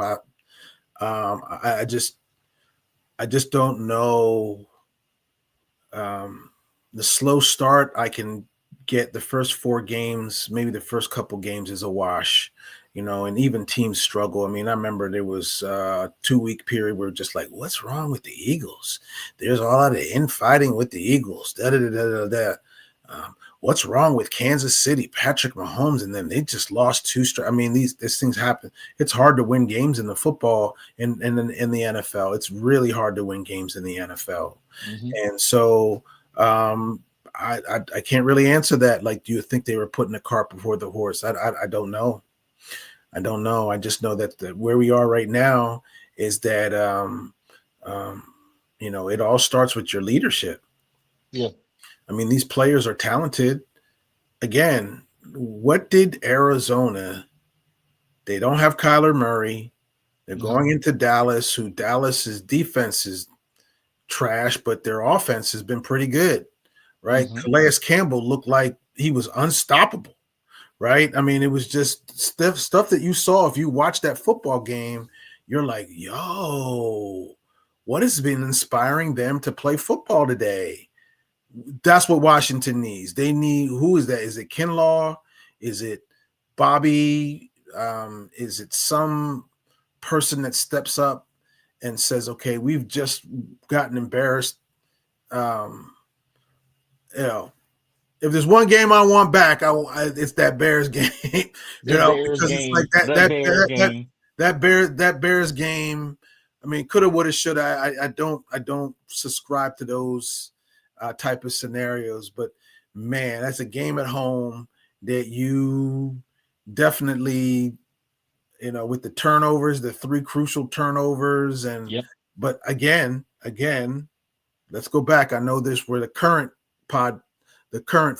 I just don't know. The slow start, I can get the first 4 games, maybe the first couple games is a wash, and even teams struggle. I mean, I remember there was a 2-week period where just like, what's wrong with the Eagles? There's a lot of infighting with the Eagles. Da, da, da, da, da. What's wrong with Kansas City, Patrick Mahomes, and then they just lost 2 straight. I mean, these things happen. It's hard to win games in the football and in the NFL. It's really hard to win games in the NFL. Mm-hmm. And so I can't really answer that. Like, do you think they were putting the cart before the horse? I don't know. I don't know. I just know that where we are right now is that it all starts with your leadership. Yeah. I mean, these players are talented. Again, what did Arizona? They don't have Kyler Murray. They're going into Dallas, who Dallas's defense is trash, but their offense has been pretty good, right? Calais Campbell looked like he was unstoppable, right? I mean, it was just stuff that you saw. If you watched that football game, you're like, yo, what has been inspiring them to play football today? That's what Washington needs. They need, who is that? Is it Kinlaw? Is it Bobby? Is it some person that steps up and says, okay, we've just gotten embarrassed. if there's one game I want back, it's that Bears game. The Bears because it's like game. The Bears game. that Bears game. I mean, coulda, woulda, shoulda. I don't subscribe to those type of scenarios. But man, that's a game at home that you definitely, with the turnovers, the 3 crucial turnovers, and Yep. but again, let's go back. I know this we're the current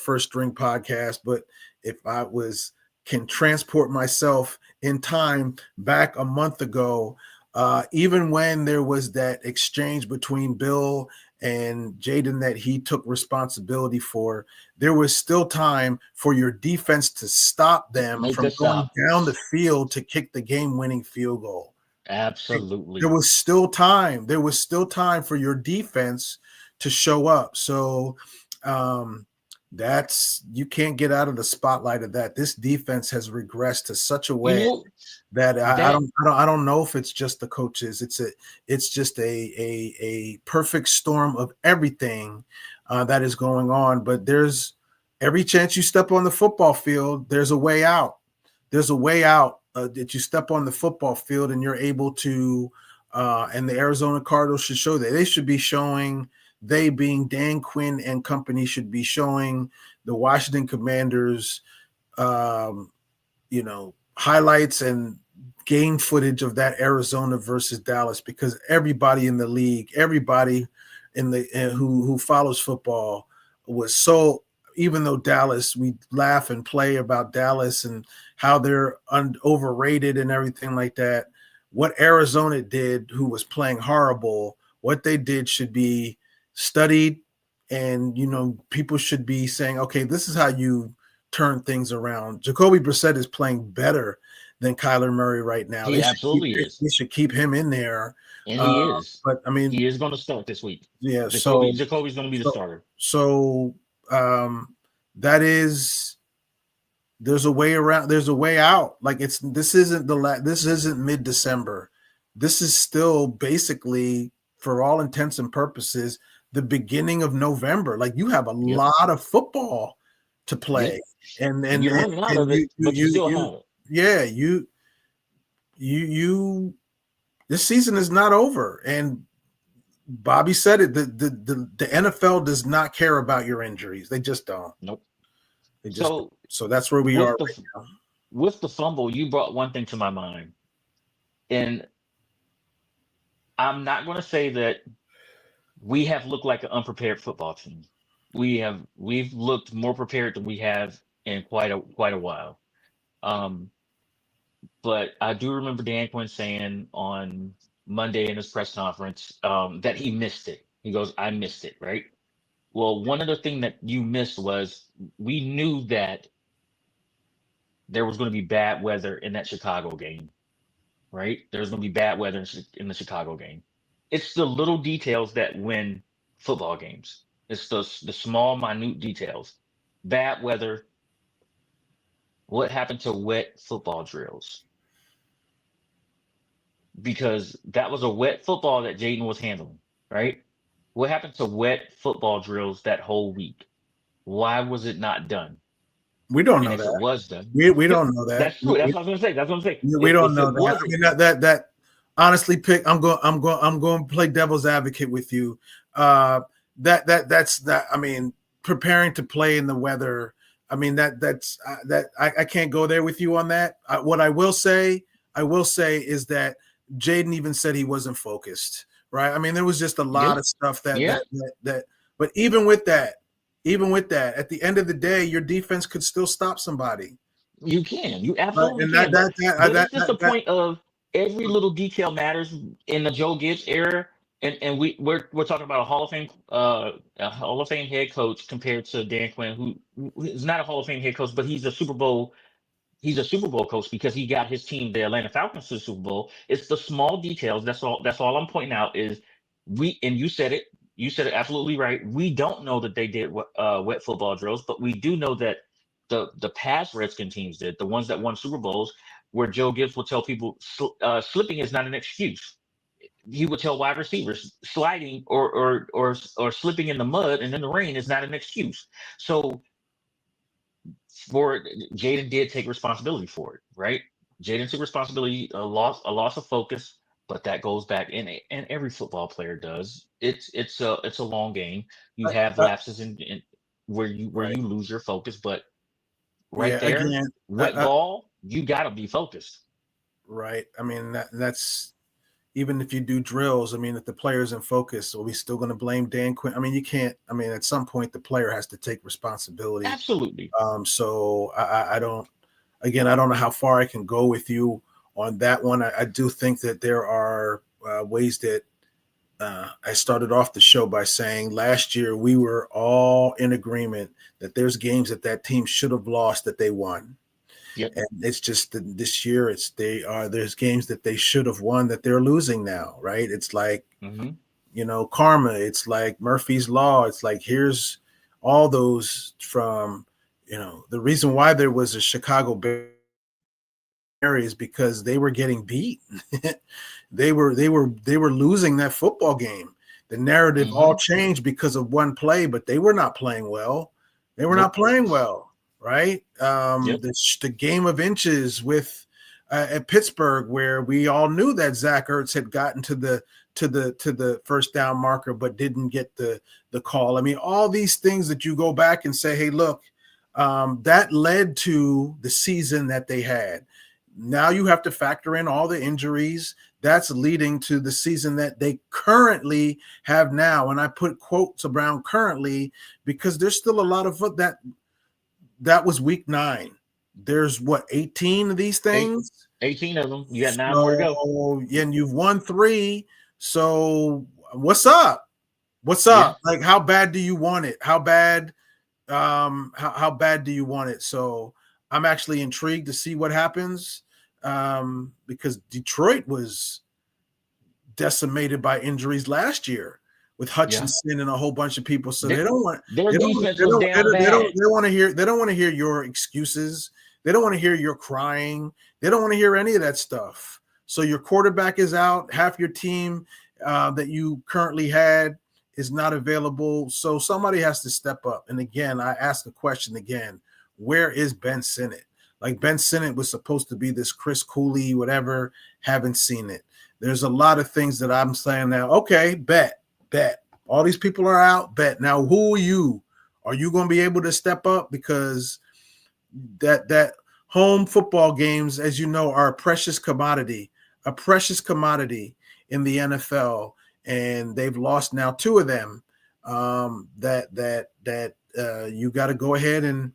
first string podcast, but if I can transport myself in time back a month ago, even when there was that exchange between Bill and Jaden that he took responsibility for, there was still time for your defense to stop them from going down the field to kick the game-winning field goal. Absolutely. There was still time. There was still time for your defense to show up. So you can't get out of the spotlight of that. This defense has regressed to such a way that I don't know if it's just the coaches. It's just a perfect storm of everything that is going on. But there's every chance you step on the football field, there's a way out. There's a way out that you step on the football field and you're able to. And the Arizona Cardinals should show that. They should be showing. They being Dan Quinn and company should be showing the Washington Commanders, highlights and game footage of that Arizona versus Dallas, because everybody in the league, everybody who follows football was so. Even though Dallas, we laugh and play about Dallas and how they're overrated and everything like that. What Arizona did, who was playing horrible, what they did should be studied, and people should be saying, okay, this is how you turn things around. Jacoby Brissett is playing better than Kyler Murray right now. He absolutely is. They should keep him in there, and he is. But I mean, he is going to start this week. Yeah, Jacoby's going to be the starter. So there's a way around. There's a way out. Like this isn't mid-December. This is still basically, for all intents and purposes, the beginning of November. Like, you have a lot of football to play, and you're running out of it, but you still have it. Yeah, you. This season is not over, and Bobby said it. The NFL does not care about your injuries. They just don't. Nope. So that's where we are right now. With the fumble, you brought one thing to my mind, and I'm not going to say that we have looked like an unprepared football team. We've looked more prepared than we have in quite a while. But I do remember Dan Quinn saying on Monday in his press conference that he missed it. He goes, "I missed it," right? Well, one of the things that you missed was, we knew that there was going to be bad weather in that Chicago game, right? There's going to be bad weather in the Chicago game. It's the little details that win football games. It's the small, minute details. Bad weather. What happened to wet football drills? Because that was a wet football that Jaden was handling, right? What happened to wet football drills that whole week? Why was it not done? We don't know that. It was done. We don't know that. That's true. That's what I was going to say. We don't know that. I mean, that honestly, I'm going to play devil's advocate with you. That's that. I mean, preparing to play in the weather. I mean, I can't go there with you on that. What I will say is that Jaden even said he wasn't focused. Right. I mean, there was just a lot of stuff that, but even with that, at the end of the day, your defense could still stop somebody. You can. You absolutely can. That's just the point of every little detail matters in the Joe Gibbs era. And we're talking about a Hall of Fame head coach compared to Dan Quinn, who is not a Hall of Fame head coach, but he's a Super Bowl coach because he got his team, the Atlanta Falcons, to the Super Bowl. It's the small details. That's all I'm pointing out is and you said it absolutely right. We don't know that they did wet football drills, but we do know that the past Redskin teams did, the ones that won Super Bowls, where Joe Gibbs will tell people slipping is not an excuse. He would tell wide receivers sliding or slipping in the mud and in the rain is not an excuse. So for it, Jaden did take responsibility for it, right? Jaden took responsibility, a loss of focus, but that goes back, and every football player does. It's a long game. You I, have I, lapses in where right. you lose your focus, but right Yeah. there, Again. wet ball, you gotta be focused. Right. I mean, that's even if you do drills. I mean, if the player's in focus, are we still going to blame Dan Quinn? I mean, you can't. I mean, at some point, the player has to take responsibility. Absolutely. So I don't. Again, I don't know how far I can go with you on that one. I do think that there are ways that I started off the show by saying last year we were all in agreement that there's games that that team should have lost that they won. Yep. And it's just that this year there's games that they should have won that they're losing now, right? It's like, Hmm. karma. It's like Murphy's law. It's like, here's all those from, the reason why there was a Chicago Bears is because they were getting beat. They were losing that football game. The narrative all Hmm. changed because of one play, but they were not playing well. They were not Nope. playing well, right? Yep. The game of inches with at Pittsburgh, where we all knew that Zach Ertz had gotten to the first down marker, but didn't get the call. I mean, all these things that you go back and say, hey, look, that led to the season that they had. Now you have to factor in all the injuries. That's leading to the season that they currently have now. And I put quotes around currently because there's still a lot of that was week 9. There's 18 of these Eight, things. 18 of them. You got 9 more to go. So, and you've won 3. So what's up? What's Yeah. up? Like, how bad do you want it? How bad? How bad do you want it? So I'm actually intrigued to see what happens, because Detroit was decimated by injuries last year with Yeah. Hutchinson and a whole bunch of people. So Their, they don't want their they don't defense they was don't down they don't bad. they want to hear they don't want to hear your excuses. They don't want to hear your crying. They don't want to hear any of that stuff. So your quarterback is out. Half your team that you currently had is not available. So somebody has to step up. And again, I ask the question again: where is Ben Sinnott? Like, Ben Sinnott was supposed to be this Chris Cooley, whatever. Haven't seen it. There's a lot of things that I'm saying now. Okay, bet. All these people are out. Bet. Now, who are you? Are you going to be able to step up? Because that home football games, as you know, are a precious commodity in the NFL, and they've lost now 2 of them. You got to go ahead and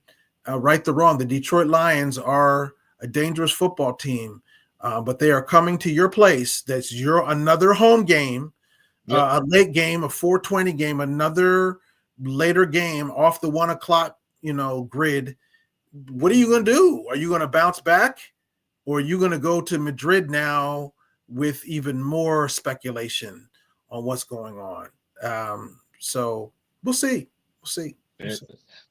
right the wrong. The Detroit Lions are a dangerous football team, but they are coming to your place. That's another home game, Yep. a late game, a 4:20 game, another later game off the 1 o'clock grid. What are you going to do? Are you going to bounce back, or are you going to go to Madrid now with even more speculation on what's going on? So we'll see.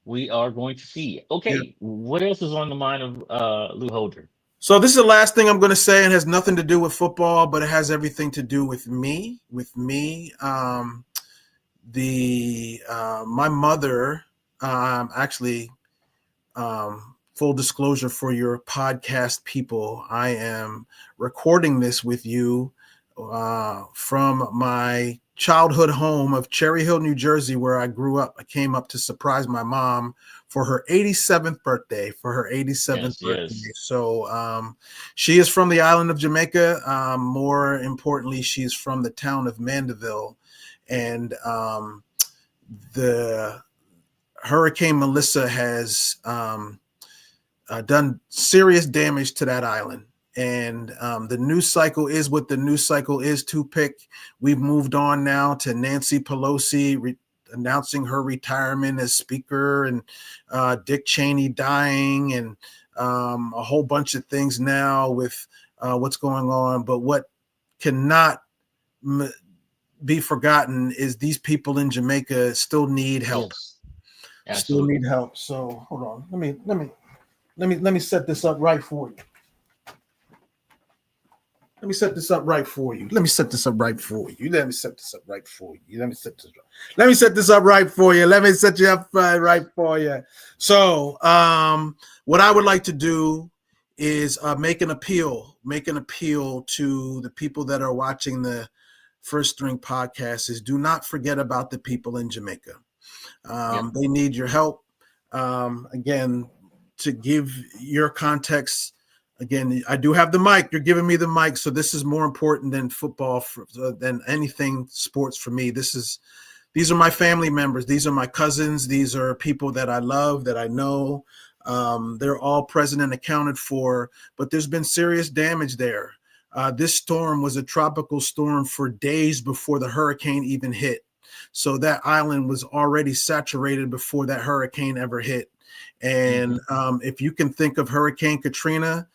We are going to see. Yeah. Okay, what else is on the mind of Lou Holder? So this is the last thing I'm going to say, and has nothing to do with football, but it has everything to do with me. My mother, actually, full disclosure for your podcast people, I am recording this with you from my childhood home of Cherry Hill, New Jersey, where I grew up. I came up to surprise my mom for her 87th birthday. Yes. So she is from the island of Jamaica. More importantly, she's from the town of Mandeville, and the Hurricane Melissa has done serious damage to that island. And the news cycle is what the news cycle is. Pick. We've moved on now to Nancy Pelosi announcing her retirement as speaker, and Dick Cheney dying, and a whole bunch of things now with what's going on. But what cannot be forgotten is these people in Jamaica still need help. Yes. Still Absolutely. need help. So hold on. Let me set this up right for you. Let me set this up right for you. Let me set this up right for you. Let me set this up right for you. Let me set this up. Let me set this up right for you. Let me set you up right for you. So, what I would like to do is make an appeal to the people that are watching the First String podcast. Is do not forget about the people in Jamaica. They need your help. Again, to give your context. Again, I do have the mic. You're giving me the mic, so this is more important than football, than anything sports for me. These are my family members. These are my cousins. These are people that I love, that I know. They're all present and accounted for, but there's been serious damage there. This storm was a tropical storm for days before the hurricane even hit. So that island was already saturated before that hurricane ever hit. And if you can think of Hurricane Katrina,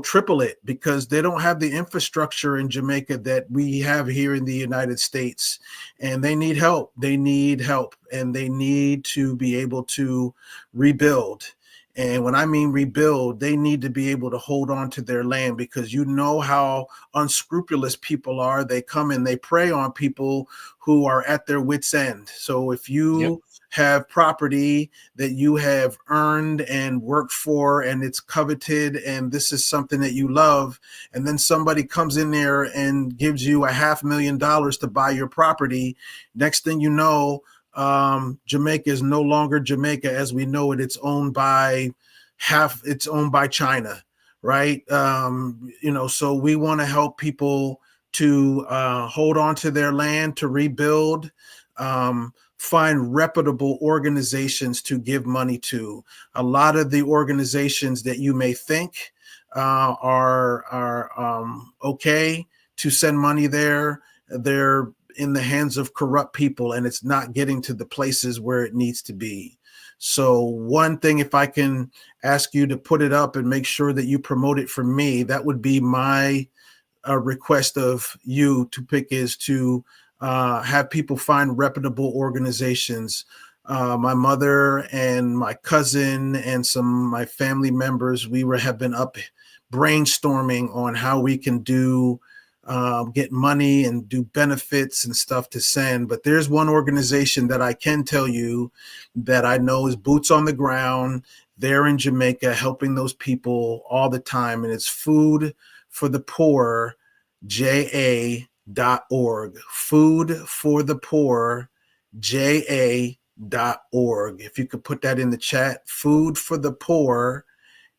triple it, because they don't have the infrastructure in Jamaica that we have here in the United States, and they need help. They need help, and they need to be able to rebuild. And when I mean rebuild, they need to be able to hold on to their land, because you know how unscrupulous people are. They come and they prey on people who are at their wits' end. So if you have property that you have earned and worked for, and it's coveted, and this is something that you love, and then somebody comes in there and gives you $500,000 to buy your property, next thing you know, Jamaica is no longer Jamaica as we know it. It's owned by China, right? So we want to help people to hold on to their land, to rebuild, find reputable organizations to give money to. A lot of the organizations that you may think are okay to send money there, they're in the hands of corrupt people, and it's not getting to the places where it needs to be. So one thing, if I can ask you to put it up and make sure that you promote it for me, that would be my request of you to pick, is to have people find reputable organizations. My mother and my cousin and some of my family members, have been up brainstorming on how we can get money and do benefits and stuff to send. But there's one organization that I can tell you that I know is boots on the ground. They're in Jamaica helping those people all the time, and it's Food for the Poor, JA.org. Food for the Poor, JA.org. If you could put that in the chat, Food for the Poor,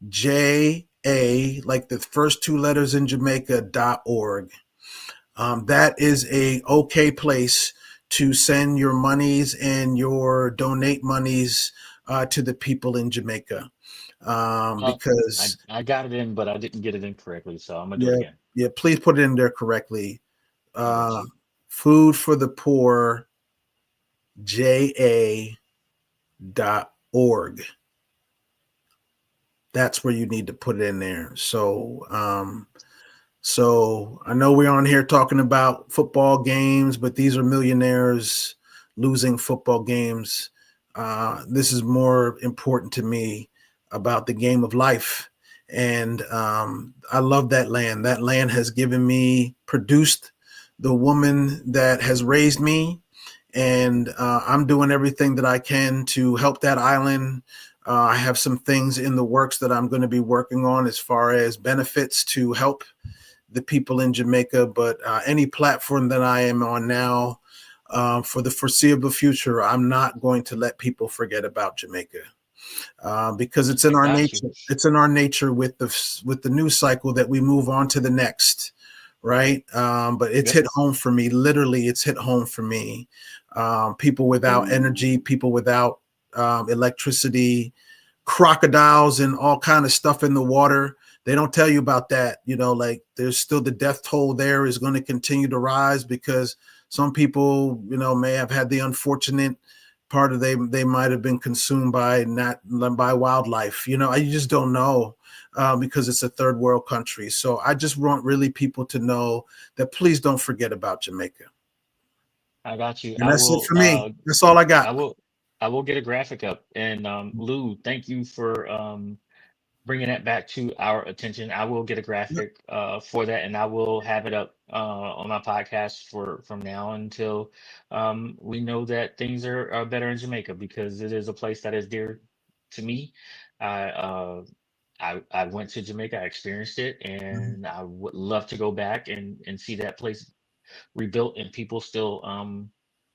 JA, like the first two letters in Jamaica.org. That is a okay place to send your monies and your donate monies to the people in Jamaica. Because I got it in, but I didn't get it in correctly, so I'm gonna do it again. Yeah, please put it in there correctly. Food for the Poor, JA.org. That's where you need to put it in there. So I know we're on here talking about football games, but these are millionaires losing football games. This is more important to me about the game of life. And I love that land. That land has produced the woman that has raised me. And I'm doing everything that I can to help that island. I have some things in the works that I'm going to be working on as far as benefits to help the people in Jamaica. But any platform that I am on now, for the foreseeable future, I'm not going to let people forget about Jamaica, because it's in our nature. It's in our nature with the news cycle that we move on to the next, right? But it's hit home for me. Literally, it's hit home for me. People without energy, people without electricity, crocodiles and all kind of stuff in the water. They don't tell you about that. Like there's still the death toll there is going to continue to rise, because some people, may have had the unfortunate part of they might have been consumed by wildlife. You just don't know, because it's a third world country. So I just want really people to know that please don't forget about Jamaica. I got you. And that's it for me. That's all I got. I will get a graphic up. And Lou, thank you for bringing that back to our attention. I will get a graphic for that, and I will have it up on my podcast for from now until we know that things are better in Jamaica, because it is a place that is dear to me. I I went to Jamaica, I experienced it, and I would love to go back and see that place rebuilt, and people still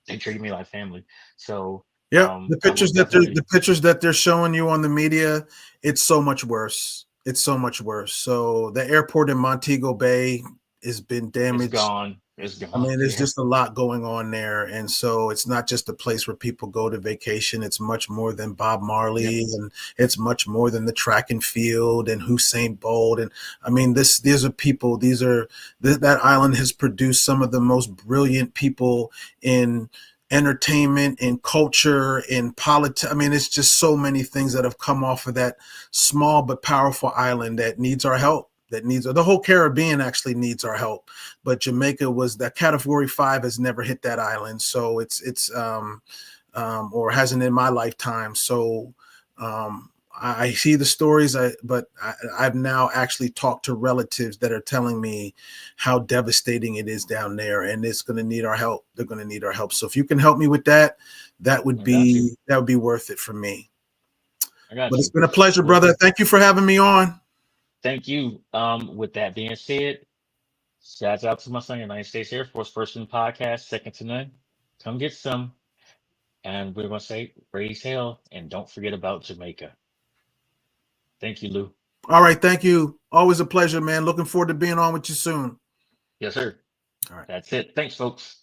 they treated me like family. So Yep, the I will pictures that definitely. they're showing you on the media, it's so much worse. It's so much worse. So the airport in Montego Bay has been It's damaged. gone. It's I gone. mean, there's Yeah. just a lot going on there, and so it's not just a place where people go to vacation. It's much more than Bob Yep. Marley, and it's much more than the track and field and Usain Bolt. And I mean, these are people. That island has produced some of the most brilliant people in entertainment, in culture, in politics. I mean, it's just so many things that have come off of that small but powerful island that needs our help. That needs the whole Caribbean actually needs our help, but Jamaica was that Category 5 has never hit that island, so it's or hasn't in my lifetime. So I see the stories, I've now actually talked to relatives that are telling me how devastating it is down there, and it's going to need our help. They're going to need our help. So if you can help me with that, I got you. that would be worth it for me. I got But it's you. been a pleasure, Well, brother. Thank you for having me on. thank you. With that being said, shouts out to my son, United States Air Force, First in Podcast, second to none. Come get some. And we're gonna say raise hell, and don't forget about Jamaica. Thank you, Lou. All right, thank you. Always a pleasure, man. Looking forward to being on with you soon. Yes, sir. All right. That's it. Thanks, folks.